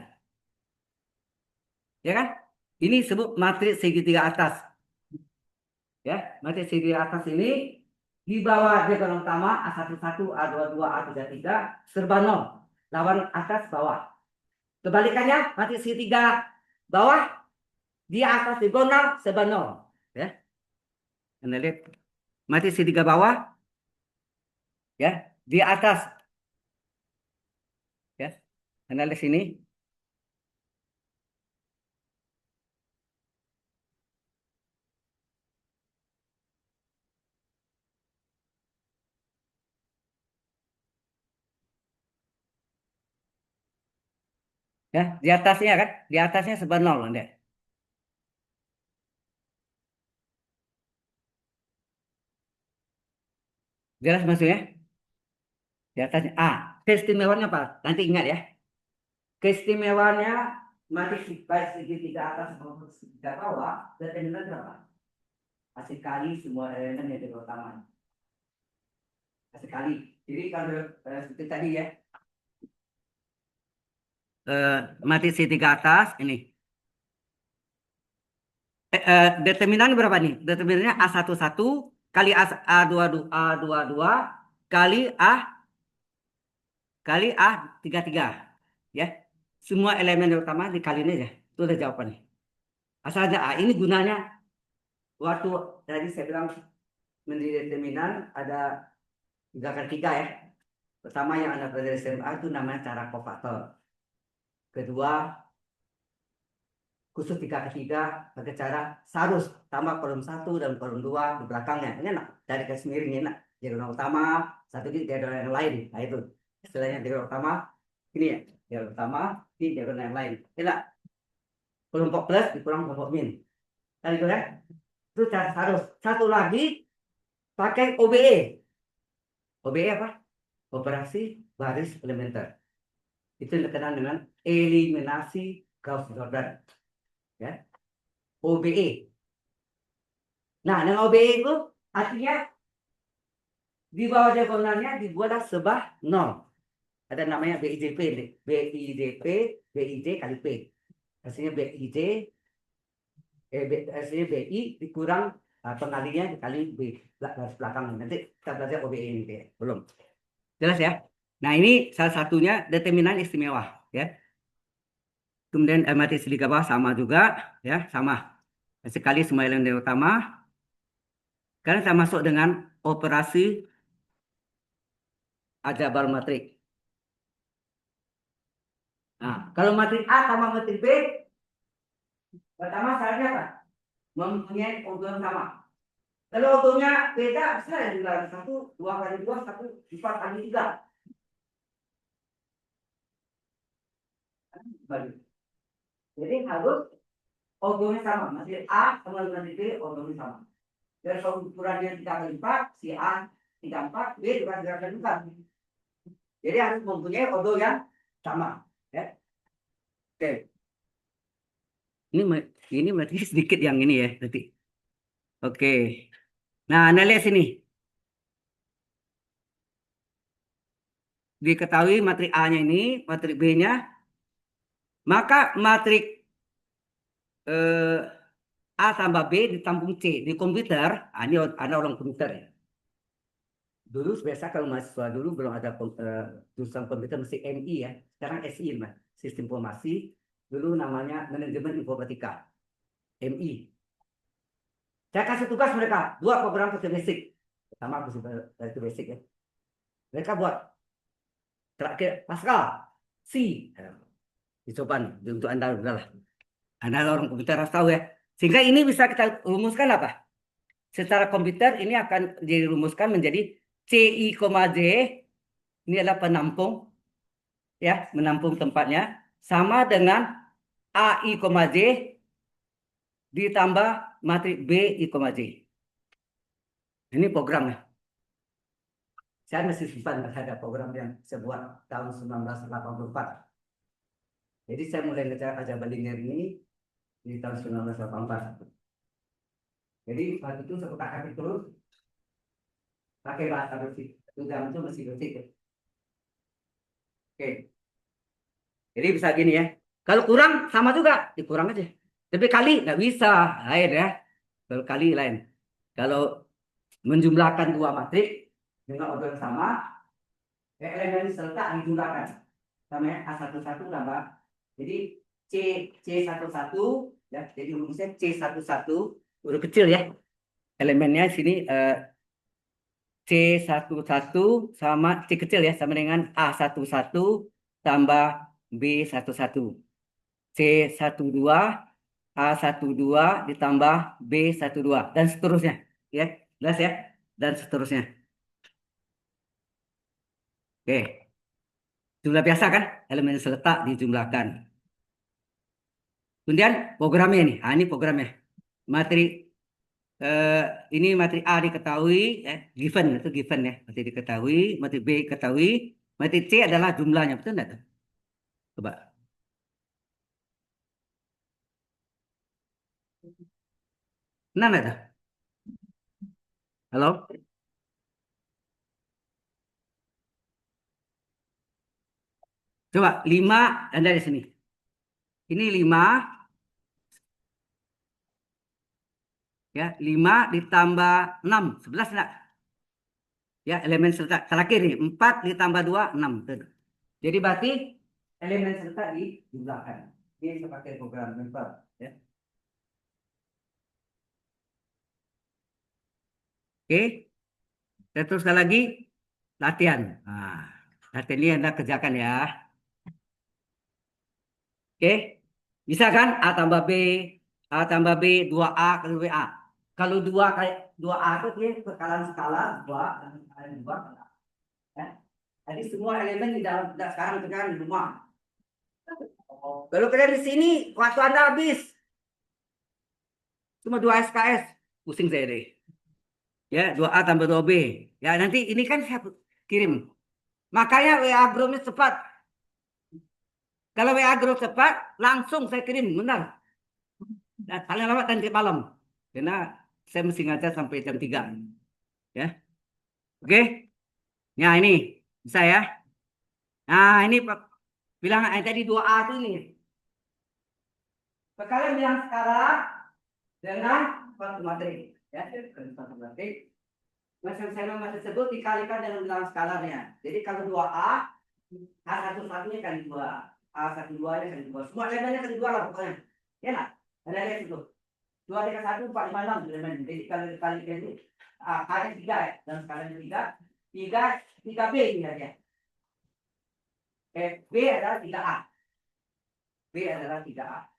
Ya kan? Ini sebut matriks segitiga atas. Ya, matriks segitiga atas ini di bawah diagonal utama A11, A22, A33 serba nol. Lawan atas bawah. Kebalikannya matriks segitiga bawah di atas diagonal serba nol. Ya. Anda lihat matriks segitiga bawah ya, di atas ya. Anda lihat sini. Ya, di atasnya kan? Di atasnya serba nol Anda. Jelas maksudnya? Di atasnya A. Keistimewaannya apa? Nanti ingat ya. Keistimewaannya matriks baik segitiga atas maupun segitiga bawah determinan berapa? Hasil kali semua elemen yang ada utama. Hasil kali. Jadi kalau seperti tadi ya, matriks segitiga atas ini. Determinan berapa nih? Determinannya A11 kali A22 kali A33 ya. Semua elemen yang utama dikaliin aja. Itu udah jawabannya. Asal ada A. Ini gunanya waktu tadi saya bilang menjadi determinan ada 3x3 ya. Pertama yang Anda pelajari SMA itu namanya cara kofaktor. Kedua, khusus 3x3 pakai cara sarus tambah kolom 1 dan kolom 2 di belakangnya. Ini enak, dari garis miring enak. Diagonal utama, satu di diagonal yang lain. Nah itu istilahnya diagonal utama. Ini ya. Diagonal utama di diagonal yang lain. Tidak. Kelompok plus dikurang kelompok min. Tadi itu ya. Itu harus. Satu lagi pakai OBE. OBE apa? Operasi baris elementer. Itu dikenal dengan eliminasi Gauss-Jordan. Ya. OBE. Nah, dengan OBE itu artinya di bawah diagonalnya dibuatlah sebah 0. Ada namanya BIJP, BIDP, BIJ kali P. Hasilnya BIJ, hasilnya BI dikurang pengalinya dikali B garis belakang. Nanti kita belajar OBE ini ya. Belum. Jelas ya? Nah, ini salah satunya determinan istimewa ya. Kemudian matriks di bawah sama juga ya, sama. Sekali semua elemen utama. Sekarang kita masuk dengan operasi aljabar matrik. Nah, kalau matrik A sama matrik B, pertama syaratnya apa? Mempunyai organ sama. Kalau organnya beda, bisa ya juga 1, 2 kali 2, 1, 4 kali 3. Jadi harus organnya sama. Matrik A sama matrik B organnya sama. Jadi kalau ukurannya 3 kali 4, si A 3 4, B juga 3 kali 4. Jadi harus mempunyai organ yang sama. Ya. Oke. Ini berarti sedikit yang ini ya, berarti. Oke. Nah, Anda lihat sini. Diketahui matrik A-nya ini, matrik B-nya, maka matrik A tambah B ditambung C. Di komputer, ini ada orang komputer ya. Dulu biasa kalau mahasiswa dulu belum ada jurusan komputer mesti MI ya. Sekarang SI, Mas. Sistem Informasi. Dulu namanya Manajemen Informatika. MI. Saya kasih tugas mereka, 2 program Visual Basic. Pertama Visual Basic ya. Mereka buat terakhir Pascal, C. Dicoba nih, untuk Anda udahlah. Anda orang komputer harus tahu ya. Sehingga ini bisa kita rumuskan apa? Secara komputer ini akan dirumuskan menjadi CI, J. Ini adalah penampung ya, menampung tempatnya sama dengan AI, J ditambah matrik BI, J. Ini programnya. Saya masih simpan ada program yang saya buat tahun 1984. Jadi saya mulai ngejar aljabar linear ini di tahun 1984. Jadi waktu itu saya kata terus pakai bahasa basic. Itu zaman itu masih basic ya. Oke. Jadi bisa gini ya. Kalau kurang sama juga, dikurang aja. Tapi kali nggak bisa, lain ya. Kalau kali lain. Kalau menjumlahkan 2 matrik dengan order yang sama, elemen serta dijumlahkan. Namanya A11 tambah. Jadi C11 ya. Jadi rumusnya C11 huruf kecil ya. Elemennya sini C11 sama C kecil ya, sama dengan A11 tambah B11. C12 A12 ditambah B12 dan seterusnya ya. Jelas ya? Dan seterusnya. Oke. Jumlah biasa kan? Elemen seletak dijumlahkan. Kemudian programnya nih. Ini programnya. Materi ini materi A diketahui, given itu given ya, materi diketahui, materi B diketahui, materi C adalah jumlahnya, betul enggak tuh? Coba. Benar enggak tuh? Halo? Coba 5 Anda di sini. Ini 5 ya, 5 ditambah 6, 11 enggak? Ya, elemen serta terakhir nih, 4 ditambah 2, 6. Tuh. Jadi berarti elemen serta dijumlahkan. Ini saya pakai program mentor ya. Oke. Saya teruskan lagi latihan. Nah, latihan ini Anda kerjakan ya. Oke. Bisa kan? A tambah B, 2A kali WA. Kalau 2 kali 2A itu dia kekalahan skala 2 dan kekalahan 2. Ya. Jadi semua elemen di dalam sekarang di rumah. Kalau kalian di sini, waktu Anda habis. Cuma 2 SKS. Pusing saya deh. Ya, 2A tambah 2B. Ya, nanti ini kan saya kirim. Makanya WA grupnya cepat. Kalau WA grup cepat, langsung saya kirim. Benar. Nah, paling lambat nanti malam. Karena saya mesti ngajar sampai jam 3. Ya, oke? Ya, ini. Bisa ya? Nah, ini bilang tadi 2A itu nih. Kalian bilang sekarang dengan suatu materi. Ya, suatu materi. Mesin tersebut dikalikan dengan bilangan skalarnya. Jadi kalau 2A, A1 1-nya kali 2. A1 2-nya kali 2. Semua elemennya kali 2 lah pokoknya. Ya nggak? Ada lihat itu. 2 3 1 4 5 6 elemen. Jadi kalau dikali itu A-nya 3 ya. Dan skalanya 3. 3B ini ya. B adalah 3A. B adalah 3A.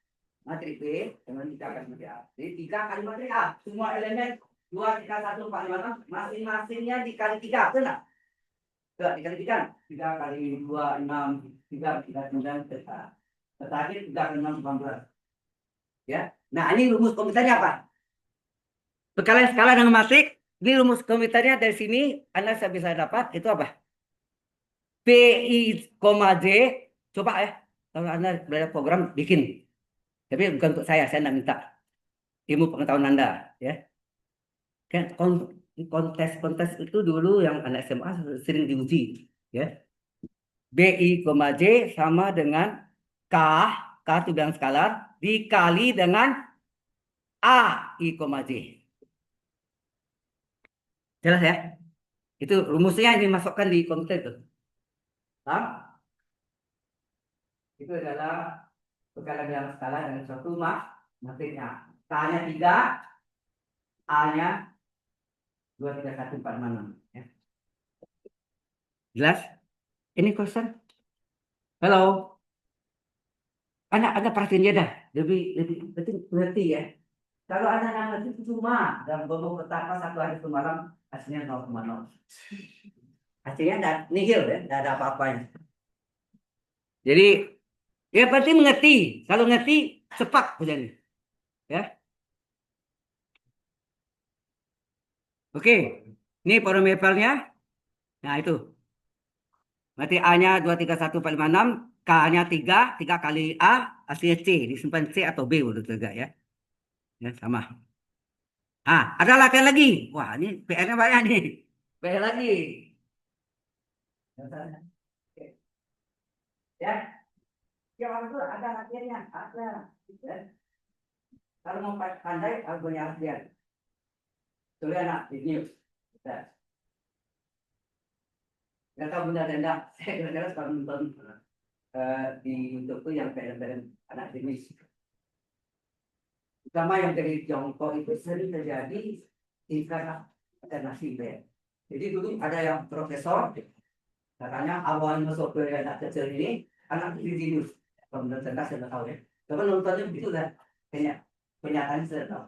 Materi B dengan 3 kali materi A. Jadi 3 kali materi A. Semua elemen 2 3 1 4 5 6 masing-masingnya dikali 3. Betul nggak? Coba dikali 3. 3 kali 2 6. 3 3 9 tetapi 3 kali 6 18. Ya. Nah, ini rumus komputernya apa? Bekalan skala dengan matrik. Ini rumus komputernya dari sini Anda bisa dapat itu apa? PI, J. Coba ya. Kalau Anda belajar program bikin. Tapi bukan untuk saya tidak minta ilmu pengetahuan Anda, ya. Kan kontes-kontes itu dulu yang anak SMA sering diuji, ya. BI, J sama dengan K, K itu bilang skalar, dikali dengan AI, J. Jelas ya? Itu rumusnya yang dimasukkan di komputer itu. Paham? Itu adalah bekalan bilang skalar dengan suatu matriknya. K-nya 3, A-nya 2 3 1 4 5 6. Ya. Jelas? Ini kosan. Halo. Anak perhatiin dia dah. Lebih penting ngerti ya. Kalau anak ngerti itu cuma dalam bobo petaka 1 hari semalam hasilnya 0,0. Hasilnya ada nihil ya, tidak ada apa-apanya. Jadi ya penting mengerti. Kalau ngerti cepat hujannya. Ya. Oke. Ini parameternya. Nah itu. Berarti A-nya 2 3 1 4 5 6, K-nya 3, 3 kali A, hasilnya C, disimpan C atau B menurut juga ya. Ya, sama. Ada latihan lagi. Wah, ini PR-nya banyak nih. PR lagi. Ya, ya itu ada latihannya, ada. Ya. Kalau mau pandai, harus punya latihan. Tulis anak, ini. Ya. Nggak tahu benar dan enggak. Saya kira-kira kalau nonton di YouTube tuh yang film-film anak jenis. Terutama yang dari Tiongkok itu sering terjadi tingkat alternasi ya. Jadi dulu ada yang profesor, katanya awal masuk ke anak kecil ini, anak jenius. Kalau menurut saya sudah tahu ya. Coba nontonnya begitu kan, kenyataan sudah tahu.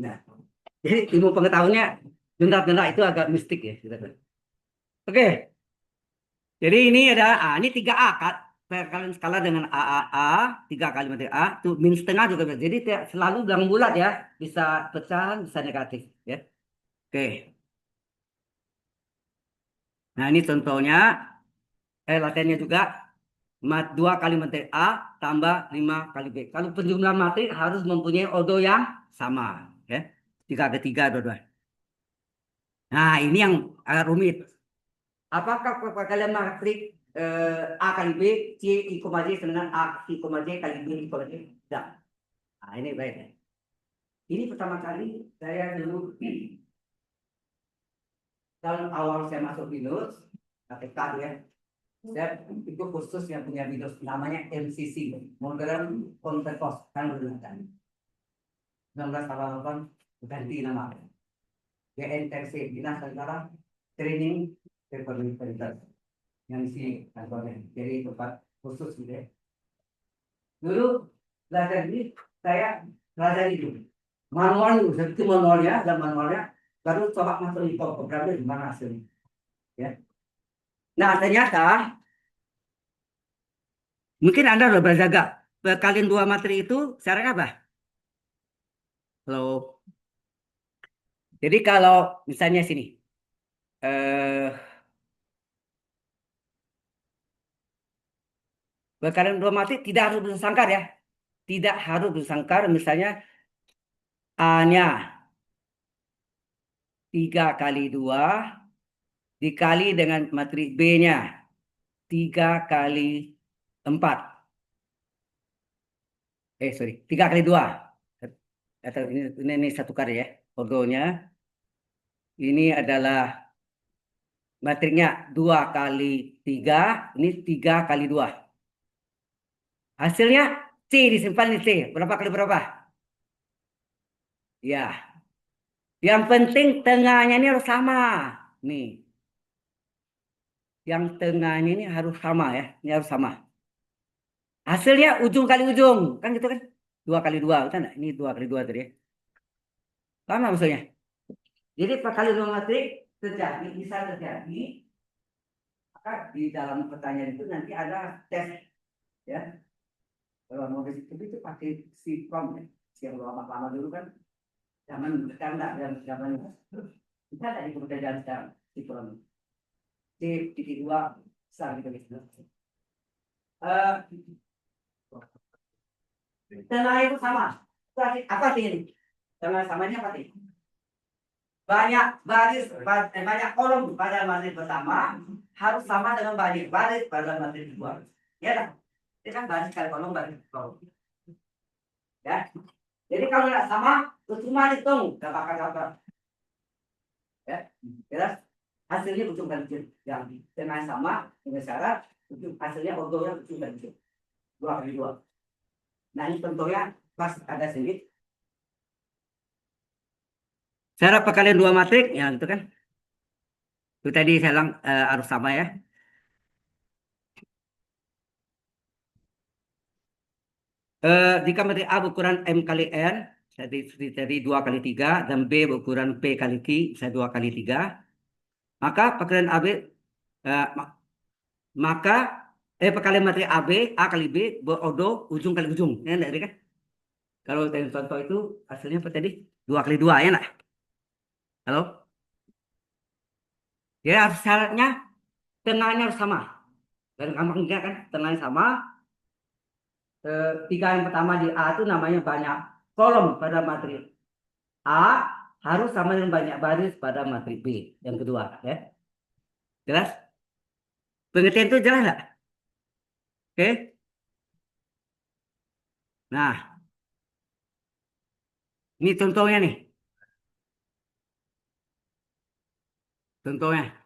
Nah, jadi ilmu pengetahuannya benda-benda itu agak mistik ya. Oke, jadi ini ada ini 3A kan. Kalian skala dengan A, 3 kali materi A, itu min setengah juga bisa. Jadi selalu dalam bulat ya, bisa pecahan, bisa negatif ya. Oke, nah ini contohnya, latihannya juga 2 kali materi A tambah 5 kali B. Kalau penjumlahan materi harus mempunyai ordo yang sama ya. 3 ke 3 dua-dua. Nah, ini yang agak rumit. Apakah kalian matrik A kali B, C I, J dengan A I, J kali B I, J? Tidak. Nah, ini baik. Ini pertama kali saya dulu tahun awal saya masuk BINUS, KTK ya. Saya itu khusus yang punya BINUS namanya MCC, Modern Content Course, kan menggunakan 1988 ganti nama GNTC, Dinas Tentara Training Terperinter yang isi kantornya. Jadi tempat khusus gitu ya. Dulu belajar ini saya belajar itu manual itu manualnya dan manualnya baru coba masuk di programnya gimana hasilnya ya. Nah ternyata Mungkin Anda udah berjaga. Perkalian dua materi itu sekarang apa? Kalau jadi kalau misalnya sini, eh, perkalian dua materi tidak harus bersangkar ya. Tidak harus bersangkar. Misalnya A-nya 3 kali 2 dikali dengan materi B-nya 3 kali 4. Sorry, 3 kali 2. Atau ini satu kali ya. Ordonya ini adalah materinya 2 kali 3. Ini 3 kali 2. Hasilnya C, disimpan di C. Berapa kali berapa? Ya. Yang penting tengahnya ini harus sama. Nih. Yang tengahnya ini harus sama ya. Ini harus sama. Hasilnya ujung kali ujung. Kan gitu kan? 2 kali 2. Kan? Ini 2 kali 2 tadi ya. Paham nggak maksudnya? Jadi perkalian dua matrik terjadi, bisa terjadi. Maka di dalam pertanyaan itu nanti ada tes ya. Kalau mau itu pakai si prom ya. Yang lama-lama dulu kan. Zaman sekarang enggak. Zaman kita ada di pekerjaan sekarang. Si prom. C, titik dua, besar gitu. Eh, Tengah itu sama. Apa sih ini? Tengah samanya apa sih? Banyak baris, banyak kolom pada baris pertama harus sama dengan banyak baris pada baris kedua. Ya kan? Ini kan baris kali kolom baris kolom. Ya. Jadi kalau nggak sama, cuma hitung, nggak bakal dapat. Ya, jelas. Hasilnya ujung dan ujung. Yang tengah sama dengan syarat, hasilnya ordonya ujung dan ujung. 2 kali 2. Nah ini contohnya pas ada sedikit. Syarat perkalian dua matrik, ya itu kan. Itu tadi saya bilang harus sama ya. Jika matrik A berukuran M kali N, jadi 2 kali 3, dan B berukuran P kali Q, saya 2 kali 3, maka perkalian AB, eh, maka perkalian matrik AB, A kali B, berodo ujung kali ujung. Ya, enggak, kan? Kalau dari contoh itu hasilnya apa tadi? 2 kali 2, ya enggak? Halo? Jadi harus syaratnya tengahnya harus sama. Dan gampang juga kan? Tengahnya sama. Tiga yang pertama di A itu namanya banyak kolom pada matrik A, harus sama dengan banyak baris pada matrik B. Yang kedua, ya. Jelas? Pengertian itu jelas nggak? Oke. Nah, ini contohnya nih. Contohnya.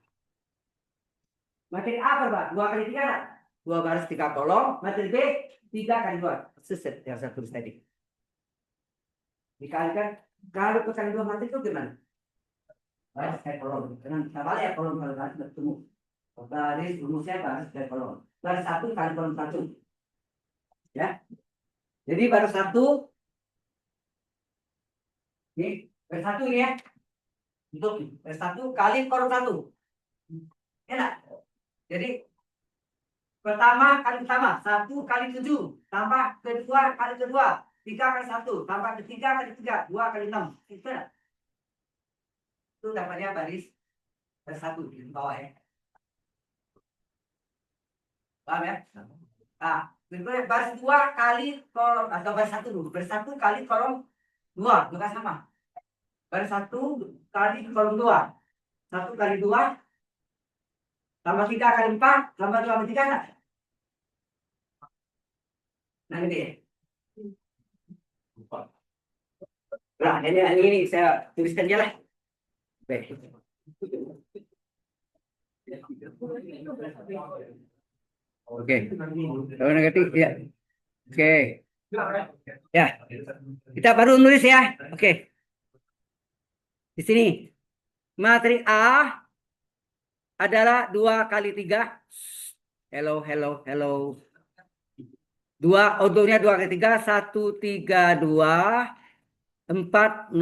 Matrik A berapa? 2 kali 3 kan? 2 baris 3 kolom. Matrik B 3 kali 2. Seset yang saya tulis tadi. Dikalikan. Kalau kali 2 matrik itu gimana? Baris kali kolom. Dengan sama ya kolom kali baris bertemu. Baris rumusnya baris kali kolom. Baris 1 kali kolom 1. Ya. Jadi baris 1. Ini baris 1 ini ya. Untuk baris 1 kali kolom 1. Enak. Jadi pertama kali pertama, 1 kali 7, tambah kedua kali kedua, 3 kali 1, tambah ketiga kali 3, 2 kali 6. Itu dapatnya baris satu di bawah ya. Paham ya? Nah, berikutnya baris 2 kali kolom, atau baris 1 dulu. Baris 1 kali kolom 2, juga sama. Baris 1 kali kolom 2. 1 kali 2, tambah 3 kali 4, tambah 2 kali 3, nah. Nah, ini ya. Nah, ini saya tuliskan aja lah. Baik. Oke. Kalau negatif ya. Oke. Ya. Kita baru nulis ya. Oke. Di sini materi A adalah 2 kali 3. Hello, hello, hello. 2 odornya 2 kali 3, 132 405.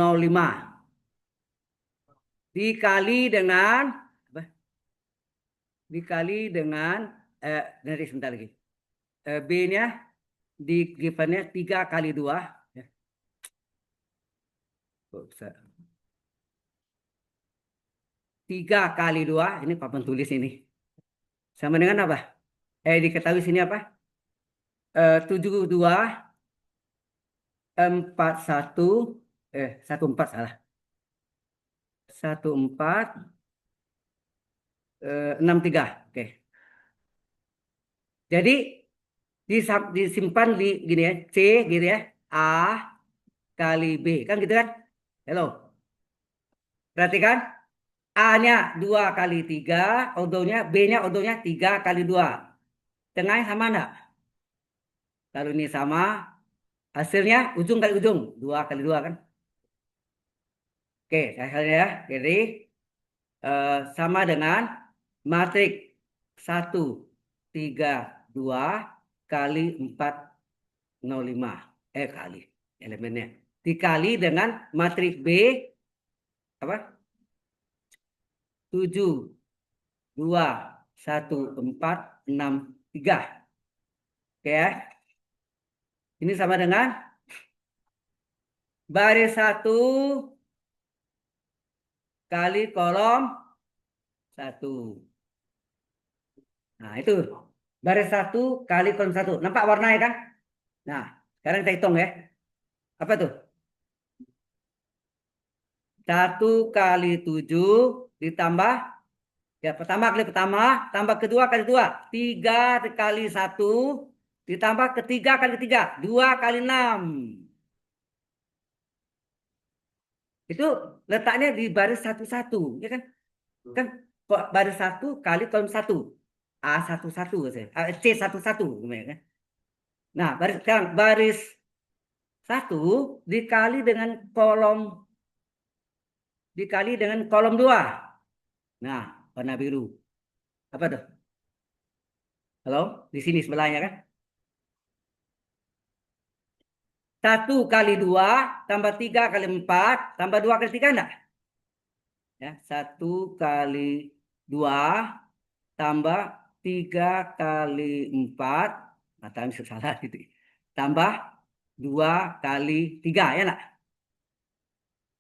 Dikali dengan apa? Dikali dengan nanti sebentar lagi. B-nya di givennya 3 kali 2. Ya. Oh, 3 kali 2. Ini papan tulis ini. Sama dengan apa? Diketahui sini apa? 72, 41, 14 salah. 14, 63. Oke. Jadi disimpan di gini ya, C gitu ya. A kali B. Kan gitu kan? Hello. Perhatikan. A-nya 2 kali 3, odonya, B-nya odonya 3 kali 2. Tengahnya sama enggak? Kalau ini sama, hasilnya ujung kali ujung. 2 kali 2 kan? Oke, hasilnya ya. Jadi sama dengan matrik 1, 3, 2 kali 405. Kali elemennya. Dikali dengan matrik B, apa? 7, 2, 1, 4, 6, 3. Oke ya. Ini sama dengan baris 1 kali kolom 1. Nah, itu baris 1 kali kolom 1. Nampak warnanya kan? Nah, sekarang kita hitung ya. Apa tuh? 1 kali 7 ditambah, ya pertama kali pertama, tambah kedua kali dua. 3 kali 1 ditambah ketiga kali 3. 2 kali 6. Itu letaknya di baris 1-1. Ya kan? Kan baris 1 kali kolom 1. A11. C11. Kan? Nah, sekarang baris 1 dikali dengan kolom 2. Nah, warna biru. Apa tuh? Halo? Di sini sebelahnya kan? 1 kali 2 tambah 3 kali 4 tambah 2 kali 3 enggak? Ya, 1 kali 2 tambah 3 kali 4. Nah, tambah salah gitu. Tambah 2 kali 3 ya enggak?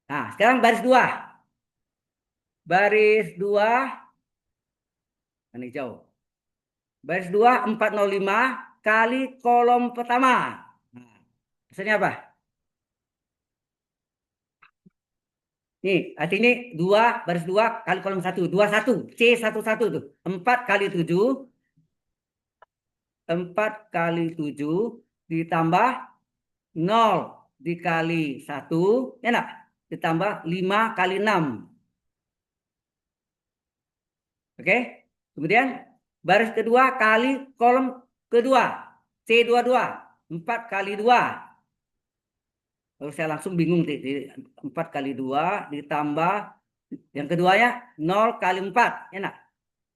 Nah, sekarang baris 2. Baris 2 ini hijau. Baris 2 405 kali kolom pertama. Nah, hasilnya apa? Nih, artinya 2 baris 2 kali kolom 1. 21. C11 tuh. 4 kali 7. 4 kali 7 ditambah 0 dikali 1. Ya enggak? Ditambah 5 kali 6. Oke? Kemudian baris kedua kali kolom kedua. C22. 4 kali 2. Lalu saya langsung bingung. 4 kali 2 ditambah yang keduanya 0 kali 4. Ya enggak?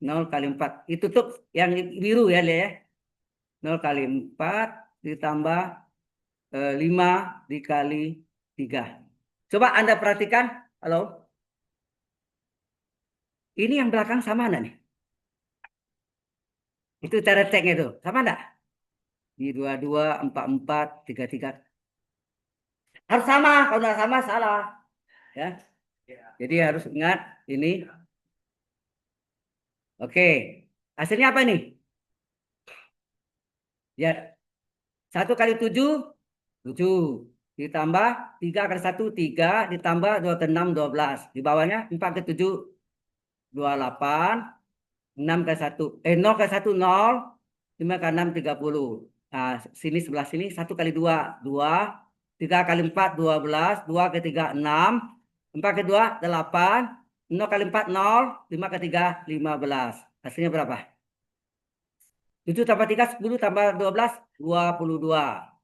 0 kali 4. Itu tuh yang biru ya, Lia, ya. 0 kali 4 ditambah 5 dikali 3. Coba Anda perhatikan. Halo. Ini yang belakang sama enggak nih? Itu cara ceknya itu. Sama enggak? Di 22, 44, 33. Harus sama. Kalau enggak sama salah. Ya. Jadi harus ingat ini. Oke. Hasilnya apa nih? Ya, 1 kali 7, 7. Ditambah 3 kali 1, 3. Ditambah 2 kali 6, 12. Di bawahnya 4 kali 7, 28. 6 kali 1. 0 kali 1, 0. 5 kali 6, 30. Nah, sini sebelah sini 1 kali 2, 2. 3 kali 4, 12. 2 kali 3, 6. 4 kali 2, 8. 0 kali 4, 0. 5 kali 3, 15. Hasilnya berapa? 7 tambah 3, 10 tambah 12, 22.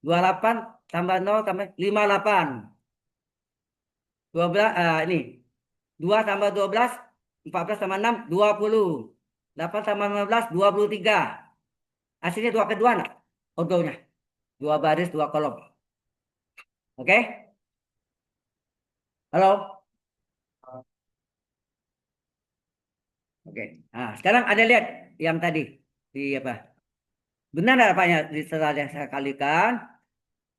28 tambah 0 tambah 58. 12, ini. 2 tambah 12, 14 tambah 6, 20. 8 tambah 15, 23. Hasilnya 2 kedua enggak? Ordonya. 2 baris, 2 kolom. Oke? Halo? Oke. Nah, sekarang Anda lihat yang tadi. Di apa? Benar nggak Pak ya? Setelah saya kalikan,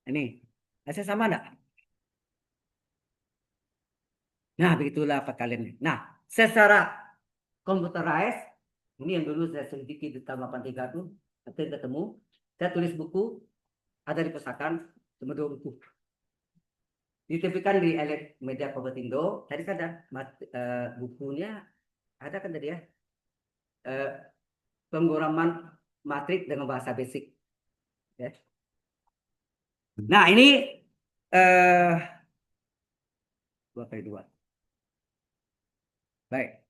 ini hasil sama enggak? Nah, begitulah perkaliannya. Nah, secara computerized, ini yang dulu saya selidiki di tahun 83 tuh, nanti ketemu, saya tulis buku, ada di pustakaan, cuma 2 buku. Ditepikan di Elit Media Kompetindo, tadi kan ada bukunya, ada kan tadi ya, eh, pengguraman matrik dengan bahasa basic. Ya. Nah, ini 2 kali 2. Baik.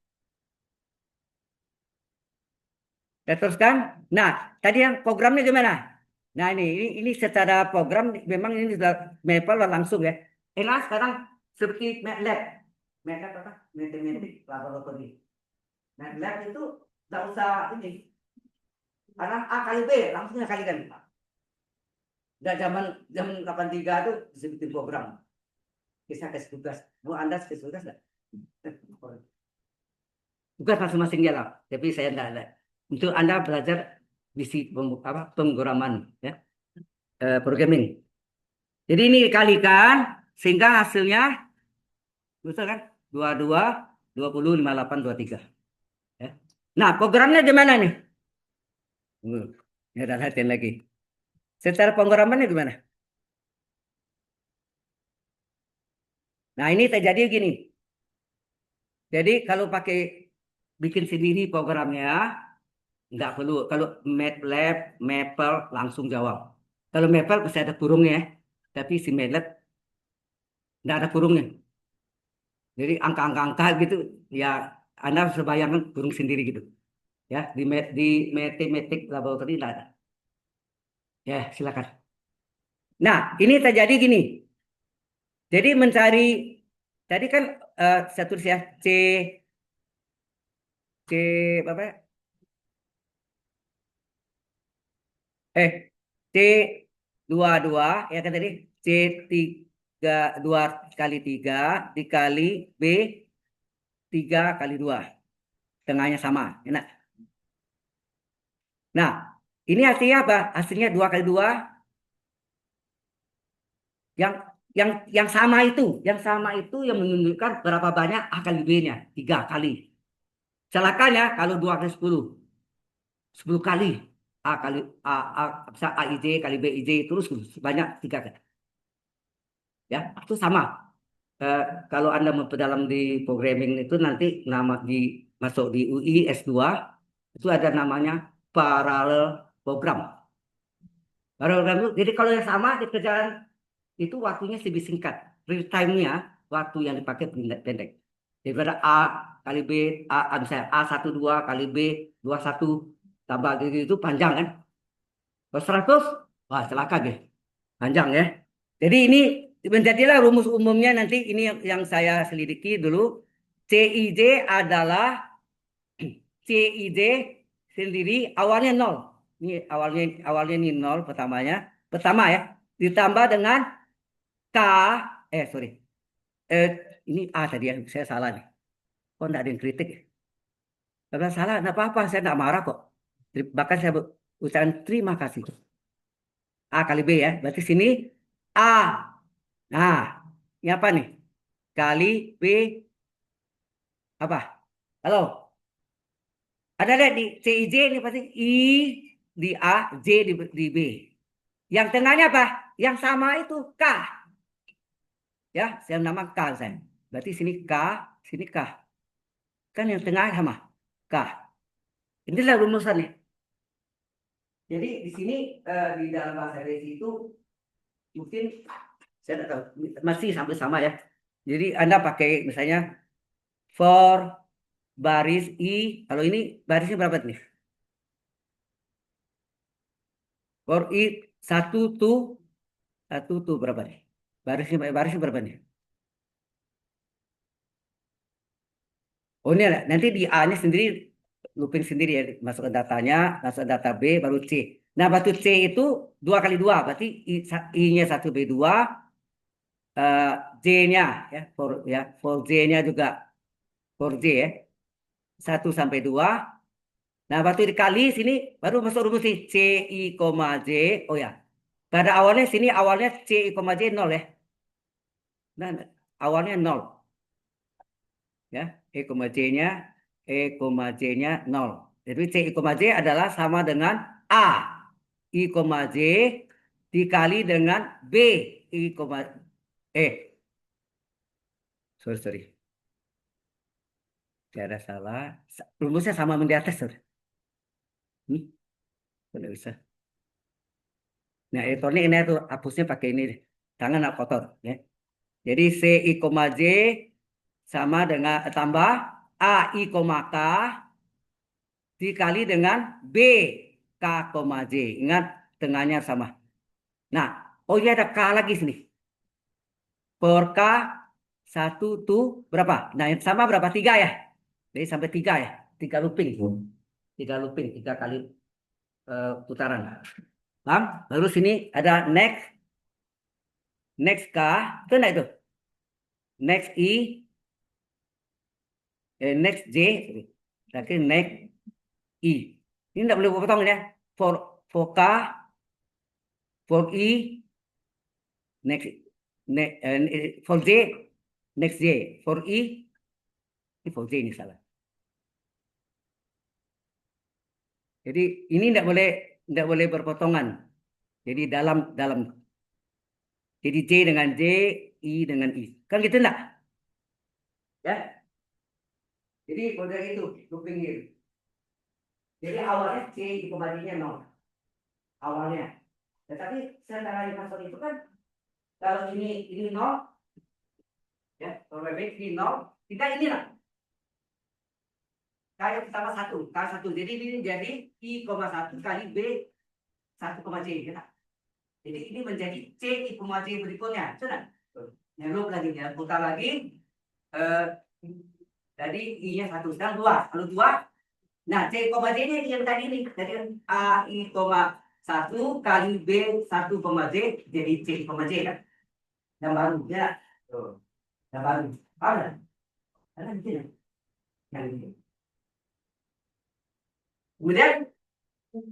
Saya teruskan. Nah, tadi yang programnya gimana? Nah, ini secara program memang ini sudah Maple langsung ya. Nah, sekarang seperti MATLAB. MATLAB apa? Mathematics Laboratory. MATLAB itu nggak usah ini. Karena A kali B langsung kalikan. Udah zaman zaman 83 itu bisa bikin program. Bisa kasih tugas. Mau Anda kasih tugas nggak? Tugas masing-masing jalan. Tapi saya enggak ada. Untuk Anda belajar visi pemrograman ya, programming. Jadi ini dikalikan sehingga hasilnya betul kan? 22 20 58 23 ya. Nah, programnya gimana nih? Ya udah latihan lagi. Secara pemrogramannya gimana? Nah, ini terjadi gini. Jadi kalau pakai bikin sendiri programnya nggak perlu. Kalau MATLAB, Maple langsung jawab. Kalau Maple pasti ada kurungnya, tapi si MATLAB nggak ada kurungnya. Jadi angka-angka gitu ya Anda bisa bayangkan kurung sendiri gitu. Ya di matematik laboratori nggak ada. Ya silakan. Nah ini terjadi gini. Jadi mencari tadi kan saya tulis ya C apa ya? C 22 ya kan tadi C 3 2 kali 3 dikali B 3 kali 2 tengahnya sama enak. Nah ini hasilnya apa? Hasilnya 2 kali 2 yang yang sama itu yang menunjukkan berapa banyak A kali B-nya 3 kali. Celakanya kalau 2 kali 10 10 kali A bisa A I J kali B I J terus sebanyak 3 kali. Ya itu sama. Eh, Kalau Anda memperdalam di programming itu nanti nama di masuk di UI S2 itu ada namanya paralel program. Paralel program itu, jadi kalau yang sama dikerjakan itu waktunya lebih singkat. Real time-nya waktu yang dipakai pendek. Daripada A kali B, misalnya A 12 kali B 21 tambah gitu itu panjang kan. Kalau 100, wah celaka deh. Panjang ya. Jadi ini menjadilah rumus umumnya nanti ini yang saya selidiki dulu. CIJ adalah CIJ sendiri awalnya nol. Ini awalnya ini nol pertamanya. Pertama ya. Ditambah dengan K, sorry. Eh, ini A tadi ya, saya salah nih. Kok enggak ada yang kritik ya? Kalau salah, enggak apa-apa, saya enggak marah kok. Bahkan saya ucapan terima kasih. A kali B ya, berarti sini A. Nah, ini apa nih? Kali B apa? Halo, ada di C I J ini pasti I di A, J di B. Yang tengahnya apa? Yang sama itu K. Ya, saya nama K saya. Berarti sini K, sini K. Kan yang tengah sama K. Inilah rumusannya. Jadi di sini di dalam bahasa Inggris itu mungkin saya tidak tahu masih sampai sama ya. Jadi Anda pakai misalnya for baris I, kalau ini barisnya berapa nih? For I satu tuh berapa nih? Barisnya berapa nih? Oh ini ada. Nanti di A-nya sendiri looping sendiri ya, masukkan datanya, masuk data B baru C. Nah, batu C itu 2 kali 2, berarti I-nya 1 B 2, eh, J-nya for J-nya juga for J ya 1 sampai 2. Nah, waktu dikali sini baru masuk rumus nih. C I, J. Oh ya. Pada awalnya sini awalnya C I, J 0 ya. Nah, awalnya 0 ya. J-nya J-nya 0. Jadi C I, J adalah sama dengan A I, J dikali dengan B I, eh sorry sorry. Tidak ada salah. Rumusnya sama di atas, Sur. Tidak bisa. Nah, elektronik ini tuh hapusnya pakai ini deh. Tangan nggak kotor ya. Jadi C I, J sama dengan tambah A I, K dikali dengan B K, J. Ingat tengahnya sama. Nah, oh iya ada K lagi sini. Per K satu tuh berapa? Nah, yang sama berapa? 3 ya. Jadi sampai 3 ya. 3 looping. 3 looping, 3 kali putaran. Paham? Lalu sini ada next K, itu enggak itu? Next I, next J, tapi next I. Ini enggak boleh potong ya. For K, for I, for J, next J, for I, ini for J ini salah. Jadi ini enggak boleh berpotongan. Jadi dalam. Jadi J dengan J, I dengan I. Kan gitu enggak? Ya. Jadi model itu looping itu. Jadi awalnya C kembalinya 0. Awalnya. Tetapi secara dimasuk itu kan kalau ini 0 ya, kalau ini 0, kita ini lah. Kali pertama 1, kali 1. Jadi ini jadi I, 1 kali B 1, J ya. Jadi ini menjadi C, I, J berikutnya. Sudah. Nyeluk lagi ya, putar lagi. Jadi I-nya 1, sekarang 2. Kalau 2, nah C, J ini yang tadi ini. Jadi A, I, 1 kali B 1, J jadi C, J kan. Yang baru ya. Tuh. Yang baru. Ada di sini. Yang ini. Kemudian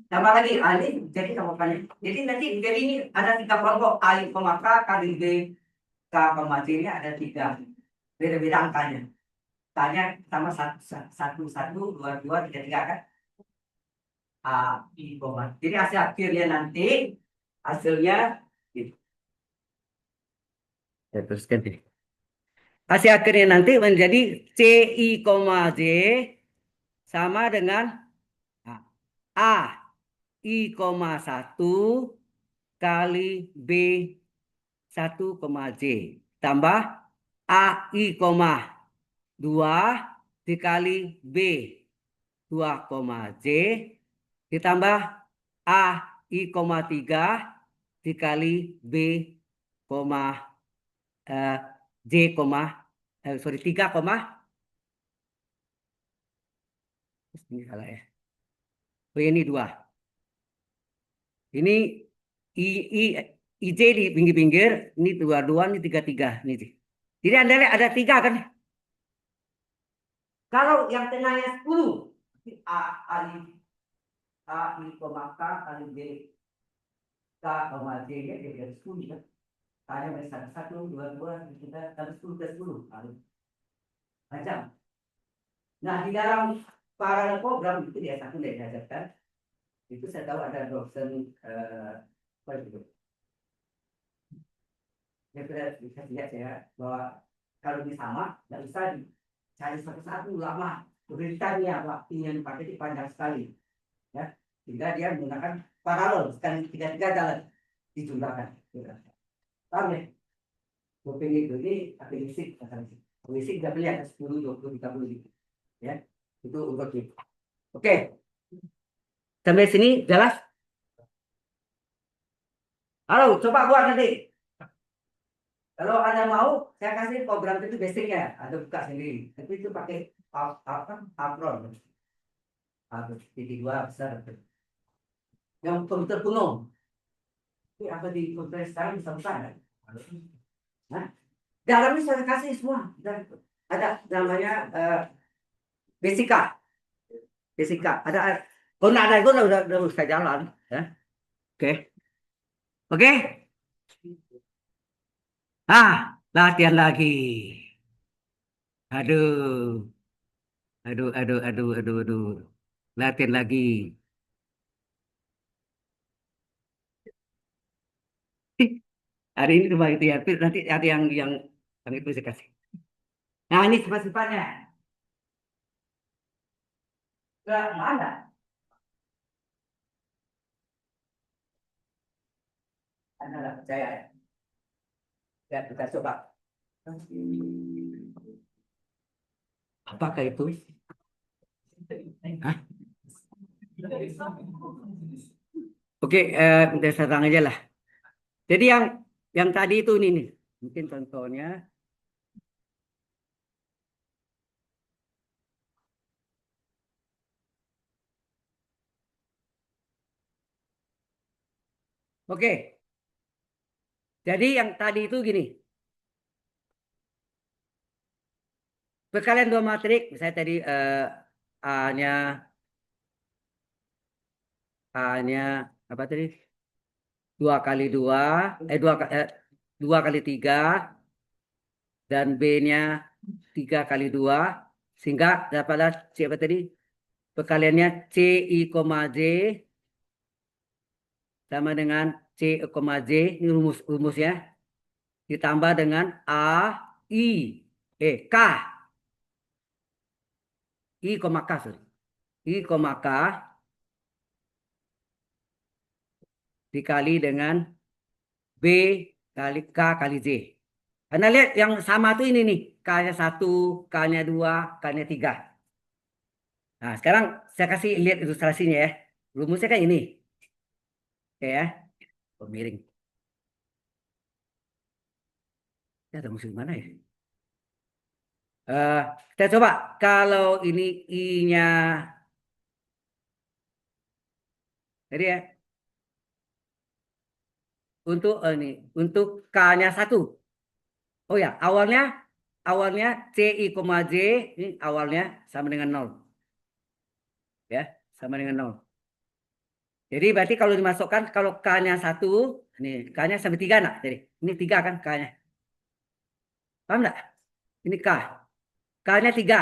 tambah lagi A ini jadi tambahkannya. Jadi nanti jadi ini ada 3 kelompok A, K kali B K, J ini ada 3 beda-beda angkanya. Tanya sama 1, 2, 2, 3, 3 kan. A, I, jadi hasil akhirnya nanti hasilnya gitu. Ya, teruskan ini. Hasil akhirnya nanti menjadi C I, J sama dengan A I, 1 kali B 1, J tambah A I, 2 dikali B 2, J ditambah A I, 3 dikali B, J, 3, ini salah ya. Oh, ini 2. Ini I, IJ di pinggir-pinggir, ini 2, 2, ini 3, 3. Ini. Jadi Anda lihat ada 3 kan? Kalau yang tengahnya 10, A, K kali B, K, J nya jadi 10 kan? Tanya dari 1, 2, 2, kita kali 10 ke 10. Macam. Nah, di dalam paralel program itu dia satu diajarkan. Itu saya tahu ada dosen apa itu? Ya sudah bisa lihat ya bahwa kalau ini sama, tidak bisa dicari satu-satu lama. Beritanya waktu yang dipakai itu panjang sekali, ya. Sehingga dia menggunakan paralel sekali 3 jalan dijumlahkan. Paham ya? Doping itu ini apilisik, apilisik tidak beli ada 10, 20, 30 gitu, ya. Itu untuk itu. Oke, sampai sini jelas? Halo, coba buat nanti. Kalau Anda mau, saya kasih program itu basicnya. Anda buka sendiri. Tapi itu pakai apa? Apron. Harus titik 2 besar. Yang komputer kuno. Tapi apa di komputer sekarang bisa buka kan? Nah, dalamnya saya kasih semua. Dan ada namanya Basica. Basica. Ada Oh, enggak ada, gue udah bisa jalan. Ya. Oke. Oke. Latihan lagi. Aduh. Aduh. Latihan lagi. Hari ini cuma itu ya. Nanti ada yang itu saya kasih. Nah, ini sifat-sifatnya. Enggak ada. Anda nggak percaya ya? Ya, kita coba. Apakah itu? Hah? Oke, udah serang aja lah. Jadi yang tadi itu ini nih. Mungkin contohnya. Oke, jadi yang tadi itu gini. Perkalian dua matrik, misalnya tadi A-nya A-nya apa tadi? Dua kali dua, dua kali tiga, dan B-nya tiga kali dua, sehingga dapatlah C apa tadi? Perkaliannya CI, J sama dengan C, J, ini rumusnya, ditambah dengan I, K, K, sorry. K dikali dengan B kali K kali J. Anda lihat yang sama tuh ini nih, K-nya satu, K-nya dua, K-nya tiga. Nah, sekarang saya kasih lihat ilustrasinya ya. Rumusnya kan ini. Oke ya. Oh, miring. Ya, ada musuh mana ya? Eh, kita coba kalau ini I-nya jadi ya untuk ini untuk K-nya satu. Oh ya, awalnya CI, J ini awalnya sama dengan nol ya, sama dengan nol. Jadi berarti kalau dimasukkan kalau K-nya satu, nih K-nya sampai tiga nak. Jadi ini tiga kan K-nya. Paham nggak? Ini K. K-nya tiga.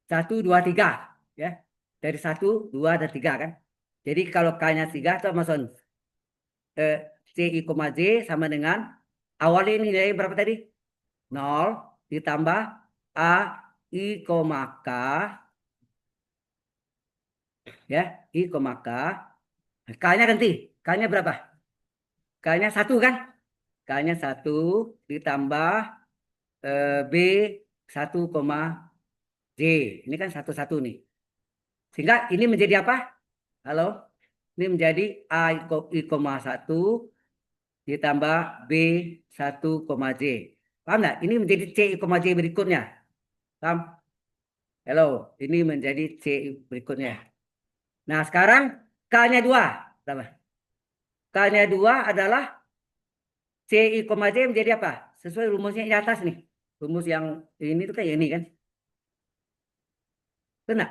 Satu, dua, tiga. Ya. Dari satu, dua, dan tiga kan. Jadi kalau K-nya tiga, itu masuk eh, CI, J sama dengan awalnya ini nilai berapa tadi? Nol ditambah A, I, K. Ya. I, K. K-nya ganti. K-nya berapa? K-nya satu kan? K-nya satu ditambah B satu koma J. Ini kan satu-satu nih. Sehingga ini menjadi apa? Halo? Ini menjadi I, satu ditambah B satu koma J. Paham nggak? Ini menjadi C, J berikutnya. Paham? Halo? Ini menjadi C berikutnya. Nah, sekarang K-nya 2. Berapa? K-nya 2 adalah C, J menjadi apa? Sesuai rumusnya di atas nih. Rumus yang ini tuh kayak ini kan. Benar?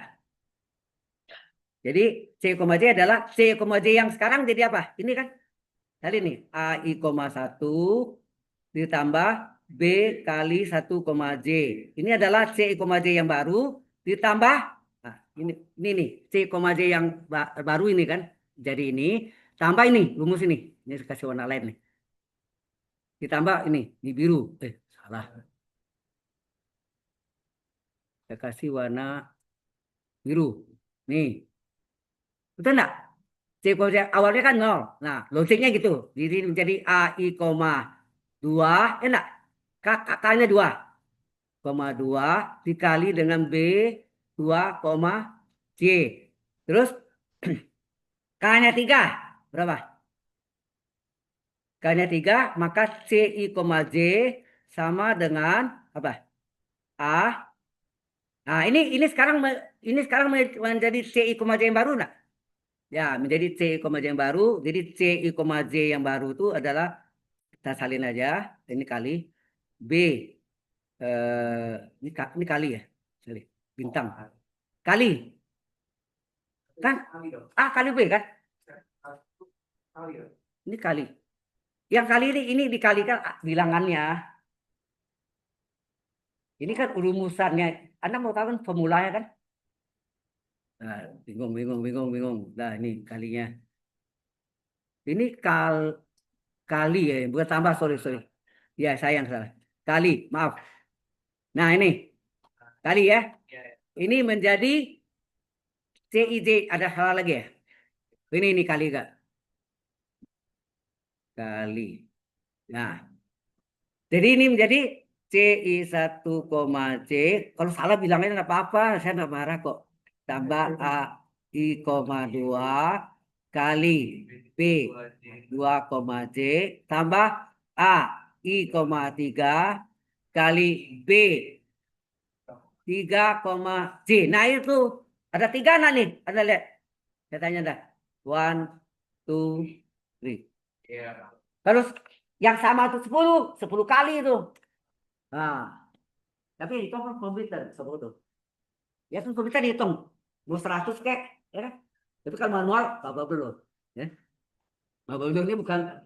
Jadi C, J adalah C, J yang sekarang jadi apa? Ini kan. Kali ini AI, satu ditambah B kali satu J. Ini adalah C, J yang baru ditambah nah, ini nih C, J yang baru ini kan. Jadi ini tambah ini rumus ini. Ini saya kasih warna lain nih. Ditambah ini biru. Salah. Saya kasih warna biru. Nih. Betul enggak? C, awalnya kan nol. Nah, logiknya gitu. Jadi menjadi AI, 2, enggak? K-nya 2, 2 dikali dengan B 2, J. Terus K-nya 3. Berapa? K-nya 3, maka CI, J sama dengan apa? A. Nah, ini sekarang menjadi CI, J yang baru enggak? Ya, menjadi CI, J yang baru. Jadi CI, J yang baru itu adalah kita salin aja. Ini kali B. Ini kali ya. Kali. Bintang. Kali. Kan A kali B kan? Ini kali. Yang kali ini dikalikan bilangannya. Ini kan rumusannya. Anda mau tahu kan formulanya kan? Nah, bingung. Nah, ini kalinya. Ini kali ya, bukan tambah, sorry. Ya, sayang salah. Kali, maaf. Nah, ini kali ya. Ini menjadi CIJ. Ada salah lagi ya? Ini kali gak? Kali. Nah, jadi ini menjadi CI1, Kalau salah bilangnya nggak apa-apa, saya nggak marah kok. Tambah AI,2 kali B2, tambah AI,3 kali B3, Nah itu ada tiga nah nih. Ada lihat. Saya tanya dah. One, two, three. Terus yang sama itu 10 kali itu. Nah, tapi itu kan komputer sebetulnya. Ya kan komputer dihitung. Mau 100 kek, ya kan? Tapi kalau manual, bapak dulu. Ya. Bapak dulu ini bukan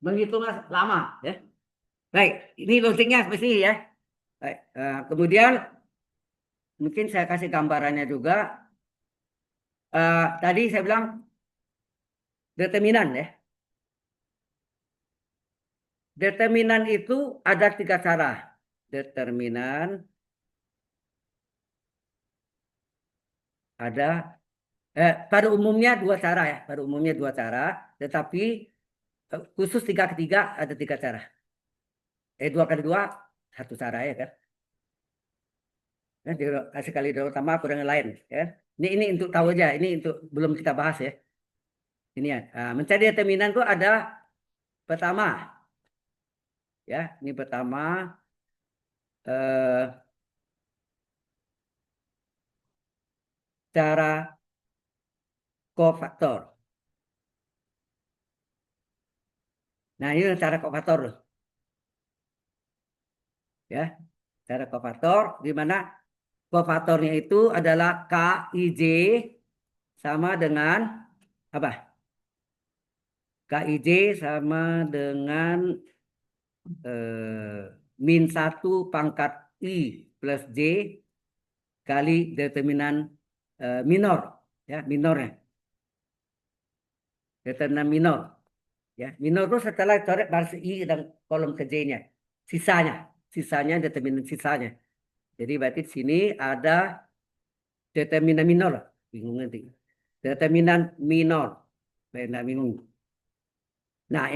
menghitungnya lama. Ya. Baik, ini logiknya seperti ini ya. Baik, kemudian mungkin saya kasih gambarannya juga. Tadi saya bilang determinan ya. Determinan itu ada tiga cara. Determinan ada pada umumnya dua cara ya. Pada umumnya dua cara. Tetapi khusus tiga ketiga ada tiga cara. Dua kali dua satu cara ya kan. Ya, kasih kali dua utama kurang lain ya. Ini untuk tahu aja. Ini untuk belum kita bahas ya. Ini ya. Mencari determinan itu ada pertama ya. Ini pertama eh, cara kofaktor. Nah ini cara kofaktor loh ya. Cara kofaktor di mana kofaktornya itu adalah KIJ sama dengan apa? KIJ sama dengan -1 pangkat I plus J kali determinan minor. Ya, minornya. Determinan minor. Ya, minor itu setelah coret baris I dan kolom ke J-nya. Sisanya. Sisanya determinan sisanya. Jadi berarti di sini ada determinan minor. Bingung nanti. Determinan minor. Baik, nggak bingung. Nah,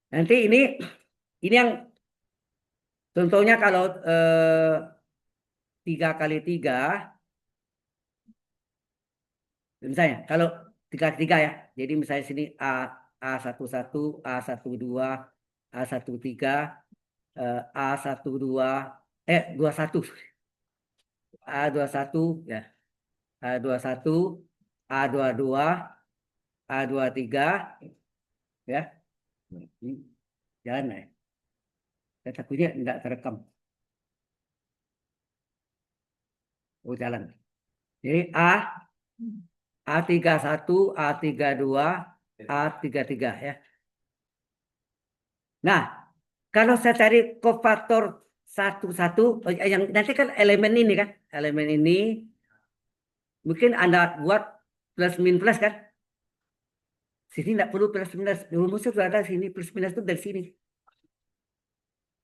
nanti ini yang contohnya kalau 3 kali 3, misalnya kalau 3 kali 3 ya. Jadi misalnya sini A11, A12, A13, A12, 21, A21 ya, A21, A22, A23 ya. Ini jalan ya. Saya takutnya enggak terekam. Oh, jalan. Jadi A31, A32, A33 ya. Nah, kalau saya cari kofaktor satu, yang nanti kan elemen ini kan, elemen ini mungkin Anda buat plus min plus kan. Sini tidak perlu plus minus, rumusnya sudah ada sini, plus minus itu dari sini.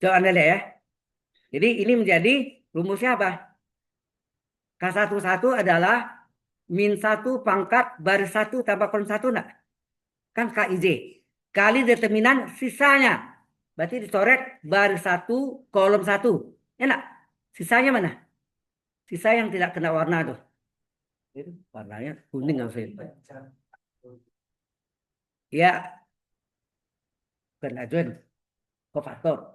Coba Anda lihat ya. Jadi ini menjadi rumusnya apa? K11 adalah -1 pangkat baris 1 tambah kolom 1 enggak? Kan KIJ. Kali determinan sisanya. Berarti dicoret baris 1 kolom 1. Enak. Sisanya mana? Sisa yang tidak kena warna tuh. Itu warnanya kuning harusnya. Ya, bukan ajuan. Kofaktor.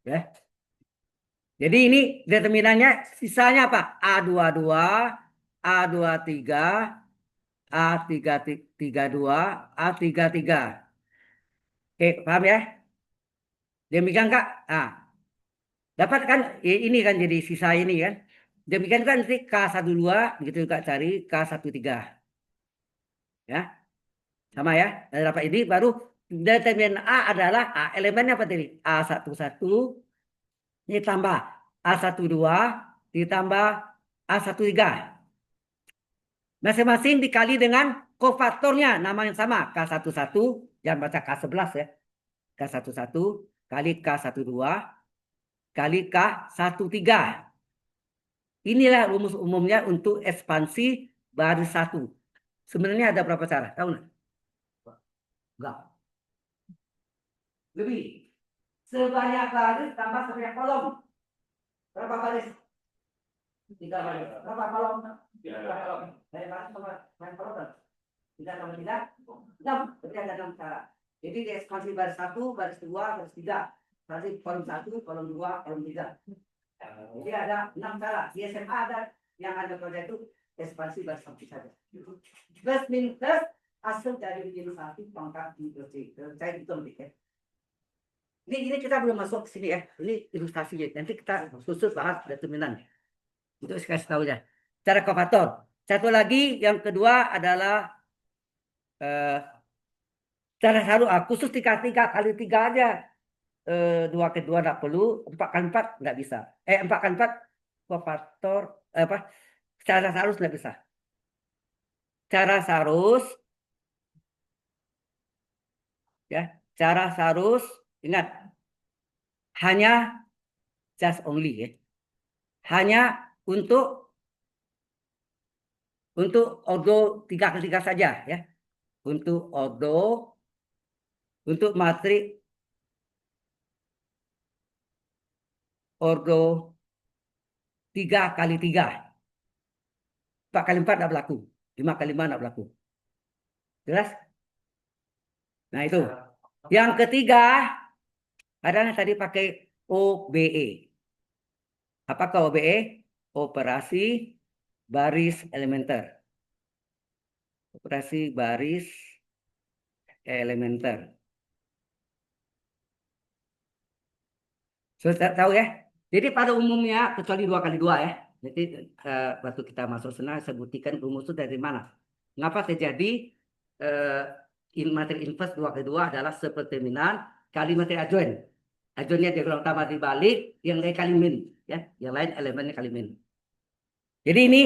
Ya. Jadi ini determinannya sisanya apa? A22, A23, A332, A33. Oke, paham ya? Demikian Kak. Dapat kan ini kan jadi sisa ini kan. Demikian kan nanti K12, begitu juga cari K13. Ya, sama ya. Dari dapat ini baru determinan A adalah A elemennya apa tadi? A11 ditambah A12 ditambah A13. Masing-masing dikali dengan kofaktornya, nama yang sama. K11, jangan baca K11 ya. K11 kali K12 kali K13. Inilah rumus umumnya untuk ekspansi baris satu. Sebenarnya ada berapa cara? Tahu nggak? Enggak. Lebih. Sebanyak baris tambah sebanyak kolom. Berapa baris? 3 baris. Berapa kolom? 3 kolom. Dari baris sama banyak kolom. 3 tambah 3, 6. Berarti ada 6 cara. Jadi di ekspansi baris 1, baris 2, baris 3. Berarti kolom 1, kolom 2, kolom 3. Jadi ada 6 cara. Di SMA ada yang ada pada itu ekspansi baris 1 saja. Plus minus hasil dari minus 1 pangkat minus 3. Saya hitung ya. Ini kita belum masuk ke sini ya. Ini ilustrasinya. Nanti kita khusus bahas determinan. Itu saya kasih tahu ya. Cara kofator. Satu lagi yang kedua adalah cara haru khusus 3 kali 3 aja. 2 ke 2 enggak perlu, 4 kali 4 enggak bisa. 4 kali 4 kofator apa? Cara sarus enggak bisa. Cara sarus ya, cara sarus ingat hanya just only ya. Hanya untuk ordo 3 kali 3 saja ya. Untuk ordo untuk matrik ordo 3 kali 3. 4 kali 4 tidak berlaku. 5 kali 5 tidak berlaku. Jelas? Nah itu. Yang ketiga adalah tadi pakai OBE. Apakah OBE? Operasi baris elementer. Operasi baris elementer. Sudah tahu ya? Jadi pada umumnya kecuali 2 kali 2 ya. Jadi waktu kita masuk sana saya buktikan rumus itu dari mana. Mengapa terjadi materi inverse 2 kali 2 adalah seperterminan kali materi adjoint. Adjointnya diagram utama dibalik, yang lain kali min. Ya, yang lain elemennya kali min. Jadi ini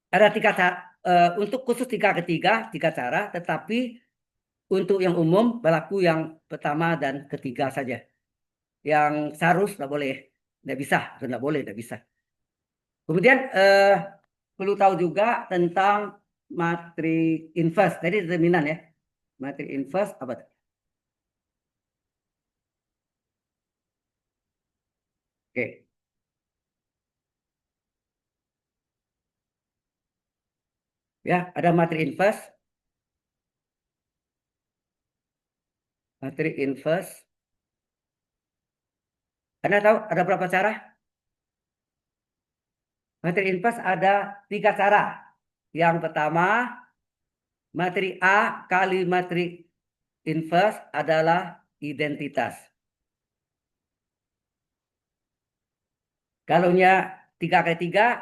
ada 3 cara. Untuk khusus 3 ketiga, 3 cara. Tetapi untuk yang umum berlaku yang pertama dan ketiga saja. Yang sarus nggak boleh, nggak bisa, nggak boleh, nggak bisa. Kemudian perlu tahu juga tentang materi inverse. Tadi determinan ya, materi inverse apa? Oke, ya ada materi inverse. Materi inverse. Anda tahu ada berapa cara? Materi inverse ada 3 cara. Yang pertama, materi A kali materi inverse adalah identitas. Kalaunya 3 kali 3,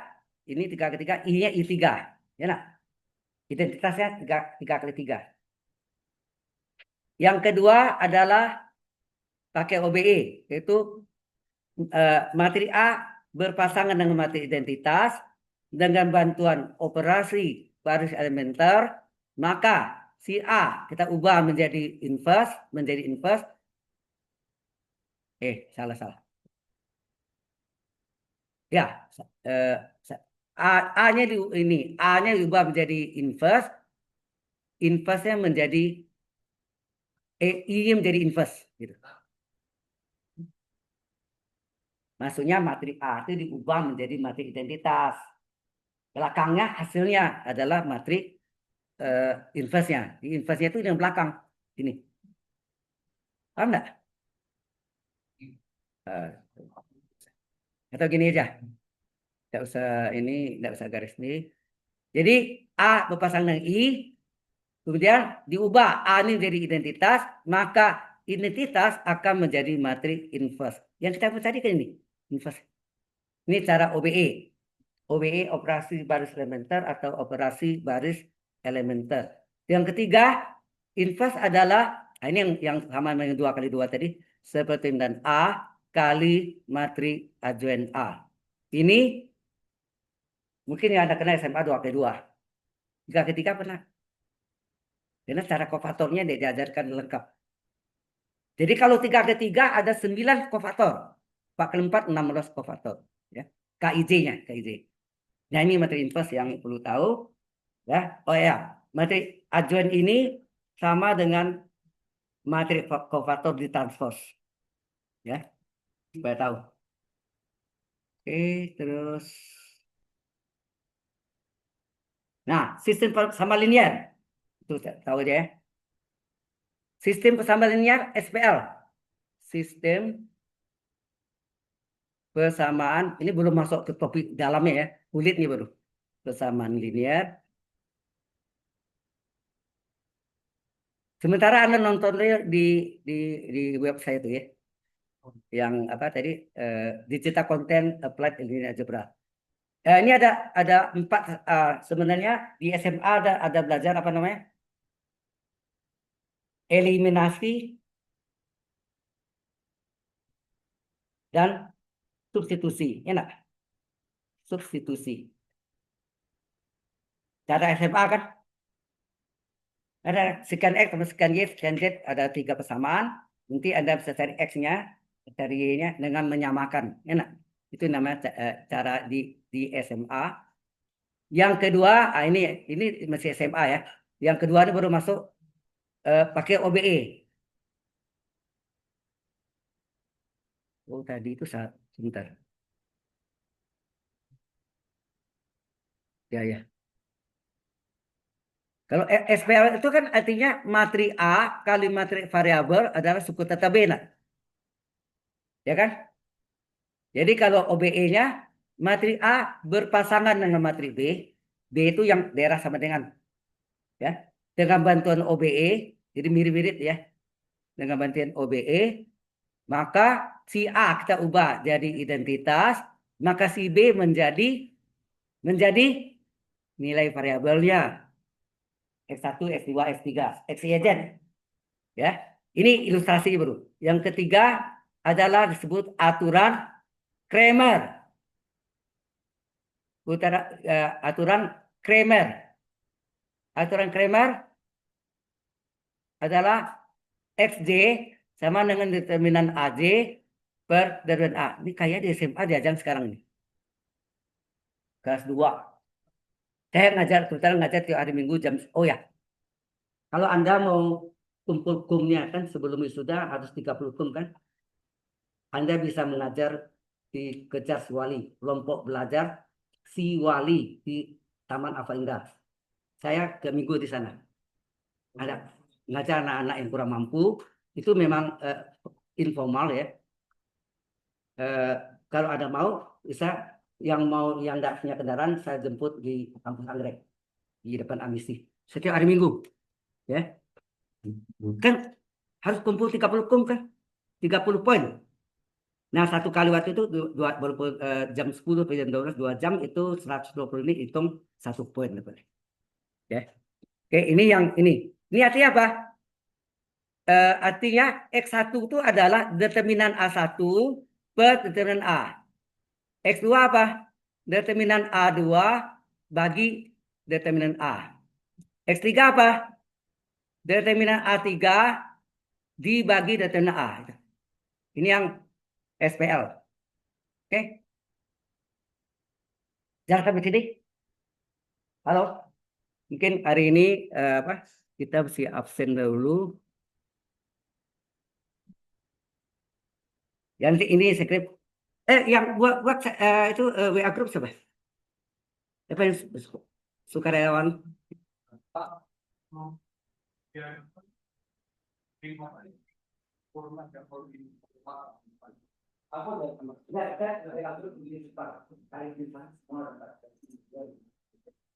ini 3 kali 3, I-nya I3. Ya nak? Identitasnya 3 kali 3. Yang kedua adalah pakai OBE, yaitu materi A berpasangan dengan materi identitas dengan bantuan operasi baris elementer, maka si A kita ubah menjadi inverse. Salah. Ya, A-nya A-nya diubah menjadi inverse, inverse-nya menjadi I-nya menjadi inverse gitu. Maksudnya materi A itu diubah menjadi materi identitas. Belakangnya hasilnya adalah materi inverse-nya. Inverse-nya itu yang belakang. Ini. Paham nggak? Atau gini aja. Nggak usah garis ini. Jadi A berpasangan dengan I, kemudian diubah A ini menjadi identitas, maka identitas akan menjadi materi inverse. Yang kita tadi kan ini, inverse. Ini cara OBE. OBE operasi baris elementer atau operasi baris elementer. Yang ketiga, inverse adalah ini yang sama dengan 2 kali 2 tadi, seperti dan A kali matrik adjoint A. Ini mungkin yang Anda kenal SMA 2 kali 2. Jika ketiga pernah. Karena cara kofatornya diajarkan lengkap. Jadi kalau 3 kali 3 ada 9 kofator. 4 kali 4 16 kofator. Ya. KIJ-nya. KIJ. Nah ini materi inverse yang perlu tahu. Ya. Oh ya, materi adjoint ini sama dengan materi kofator di transpose. Ya, supaya tahu. Oke, terus. Nah, sistem sama linear. Itu tahu aja ya. Sistem persamaan linear SPL. Sistem persamaan, ini belum masuk ke topik dalamnya ya. Kulit nih baru. Persamaan linear. Sementara Anda nontonnya di di website itu ya. Yang apa tadi digital content applied linear algebra. Ini ada 4 sebenarnya di SMA ada belajar apa namanya? Eliminasi dan substitusi. Enak. Substitusi. Cara SMA kan ada sekian X sama sekian Y, sekian Z, ada 3 persamaan. Nanti Anda bisa cari X-nya, cari Y-nya dengan menyamakan. Enak. Itu namanya cara di SMA. Yang kedua, ini masih SMA ya. Yang kedua ini baru masuk pakai OBE. Oh tadi itu sebentar. Ya ya. Kalau SPL itu kan artinya matri A kali matri variabel adalah suku teta B, nah. Ya kan? Jadi kalau OBE-nya matri A berpasangan dengan matri B, B itu yang daerah sama dengan ya. Dengan bantuan OBE, jadi mirip-mirip ya. Dengan bantuan OBE, maka si A kita ubah jadi identitas, maka si B menjadi nilai variabelnya X1, X2, X3, XYZ. Ya. Ini ilustrasi baru. Yang ketiga adalah disebut aturan Kramer. Aturan Kramer. Aturan Kramer adalah XJ sama dengan determinan AJ per determinan A. Ini kayak di SMA diajar sekarang nih. Kelas 2. Saya ngajar, kebetulan ngajar tiap hari Minggu jam. Oh ya, kalau Anda mau kumpul kumnya kan sebelum wisuda harus 30 kum kan. Anda bisa mengajar di Kejar Siwali, kelompok belajar Siwali di Taman Alfa Indah. Saya ke minggu di sana. Ada ngajar anak-anak yang kurang mampu, itu memang informal ya. Kalau ada mau bisa yang tidak punya kendaraan saya jemput di kampus Anggrek di depan Amisi setiap hari Minggu ya. Kan harus kumpul 30 kum kan, 30 poin. Nah, satu kali waktu itu jam 10 sampai jam 12, 2 jam itu 120 ini hitung 1 poin. Ya. Oke, ini yang ini. Ini artinya apa? Artinya X1 itu adalah determinan A1 per determinan A. X2 apa? Determinan A2 bagi determinan A. X3 apa? Determinan A3 dibagi determinan A. Ini yang SPL. Oke. Jangan sampai sini. Halo. Mungkin hari ini apa? Kita mesti absen dulu. Yang ini skrip. Yang buat itu WA grup siapa? Siapa yang sukarelawan?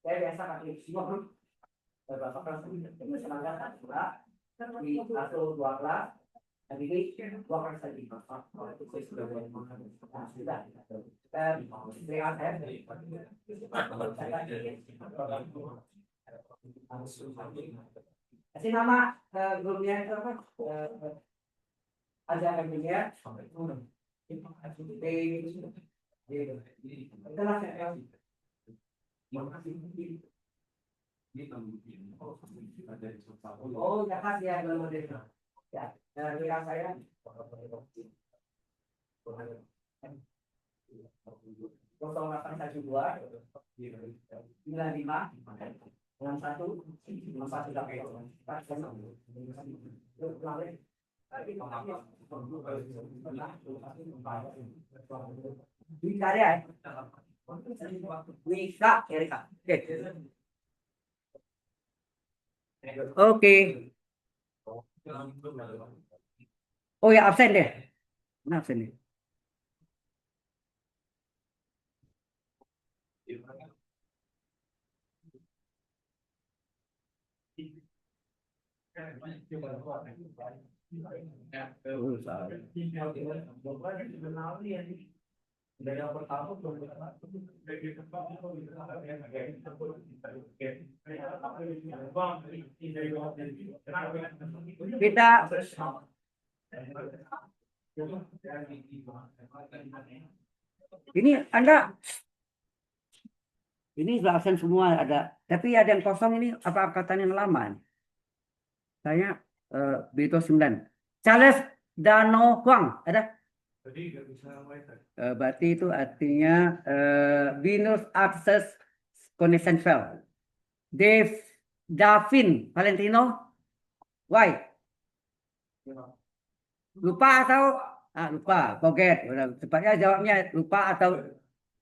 Saya biasa pakai semua beberapa kelas di satu 2 kelas Hari ini dua kali saja. Itu saya sudah buat makan. Nah, sudah. Kita kasih nama grupnya itu apa? Ada grupnya. Kelas ya. Oh, ya kasih ya kalau model. Ya, bilang saya 0812 95 61 bisa ya? Bisa, Erika. Oke. Oh ya, absen deh. Nah, absen deh. Kita ini Anda ini sudah absen semua ada, tapi ada yang kosong ini apa angkatan yang lama? Saya Bito 9. Charles Dano Huang ada? Berarti itu artinya Venus Access Connection File. Davin Valentino Why? Lupa atau lupa, forget. Cepatnya jawabnya lupa atau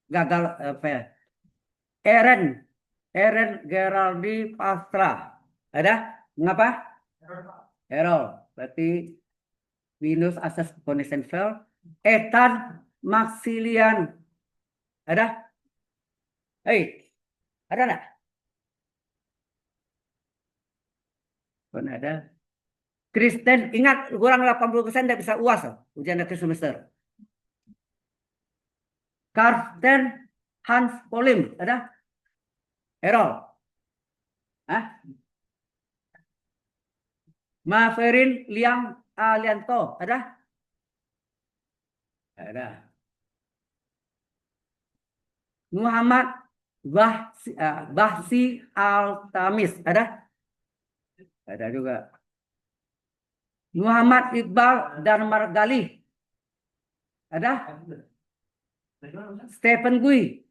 gagal fail. Eren Geraldi Pastra. Ada? Mengapa? Error. Berarti Venus Access Connection File. Ethan Maxilian. Ada? Hei, ada nggak? Mana ada? Kristen, ingat kurang 80% tidak bisa UAS ujian akhir semester. Karsten Hans Polim, ada? Errol. Hah? Maferin Liang Alianto, ada? Ada. Muhammad Bahsi Altamis, ada? Ada juga. Muhammad Iqbal dan Margali, ada? Stephen Gui,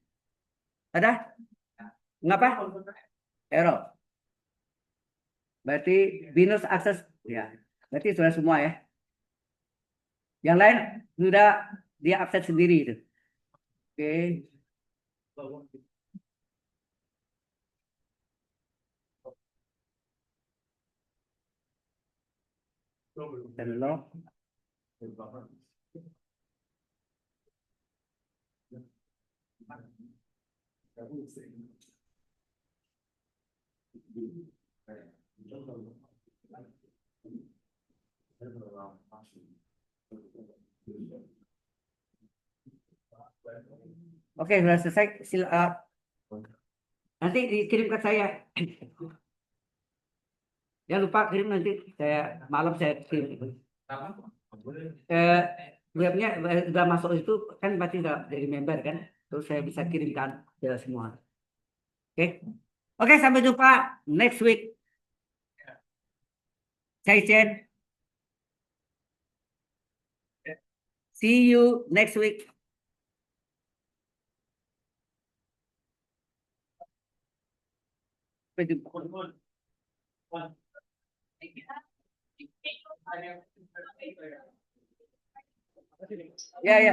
ada? Ngapa? Error. Berarti Venus Access, ya. Berarti sudah semua ya. Yang lain sudah dia absen sendiri itu. Oke. Dan lo. Oke, sudah selesai. Nanti dikirim ke saya. Ya lupa kirim nanti. Saya malam saya kirim. Webnya sudah masuk itu kan berarti sudah jadi member kan. Terus saya bisa kirimkan ke semua. Oke. Oke, sampai jumpa next week. Saya Chen. See you next week. Sampai jumpa. Ya, ya.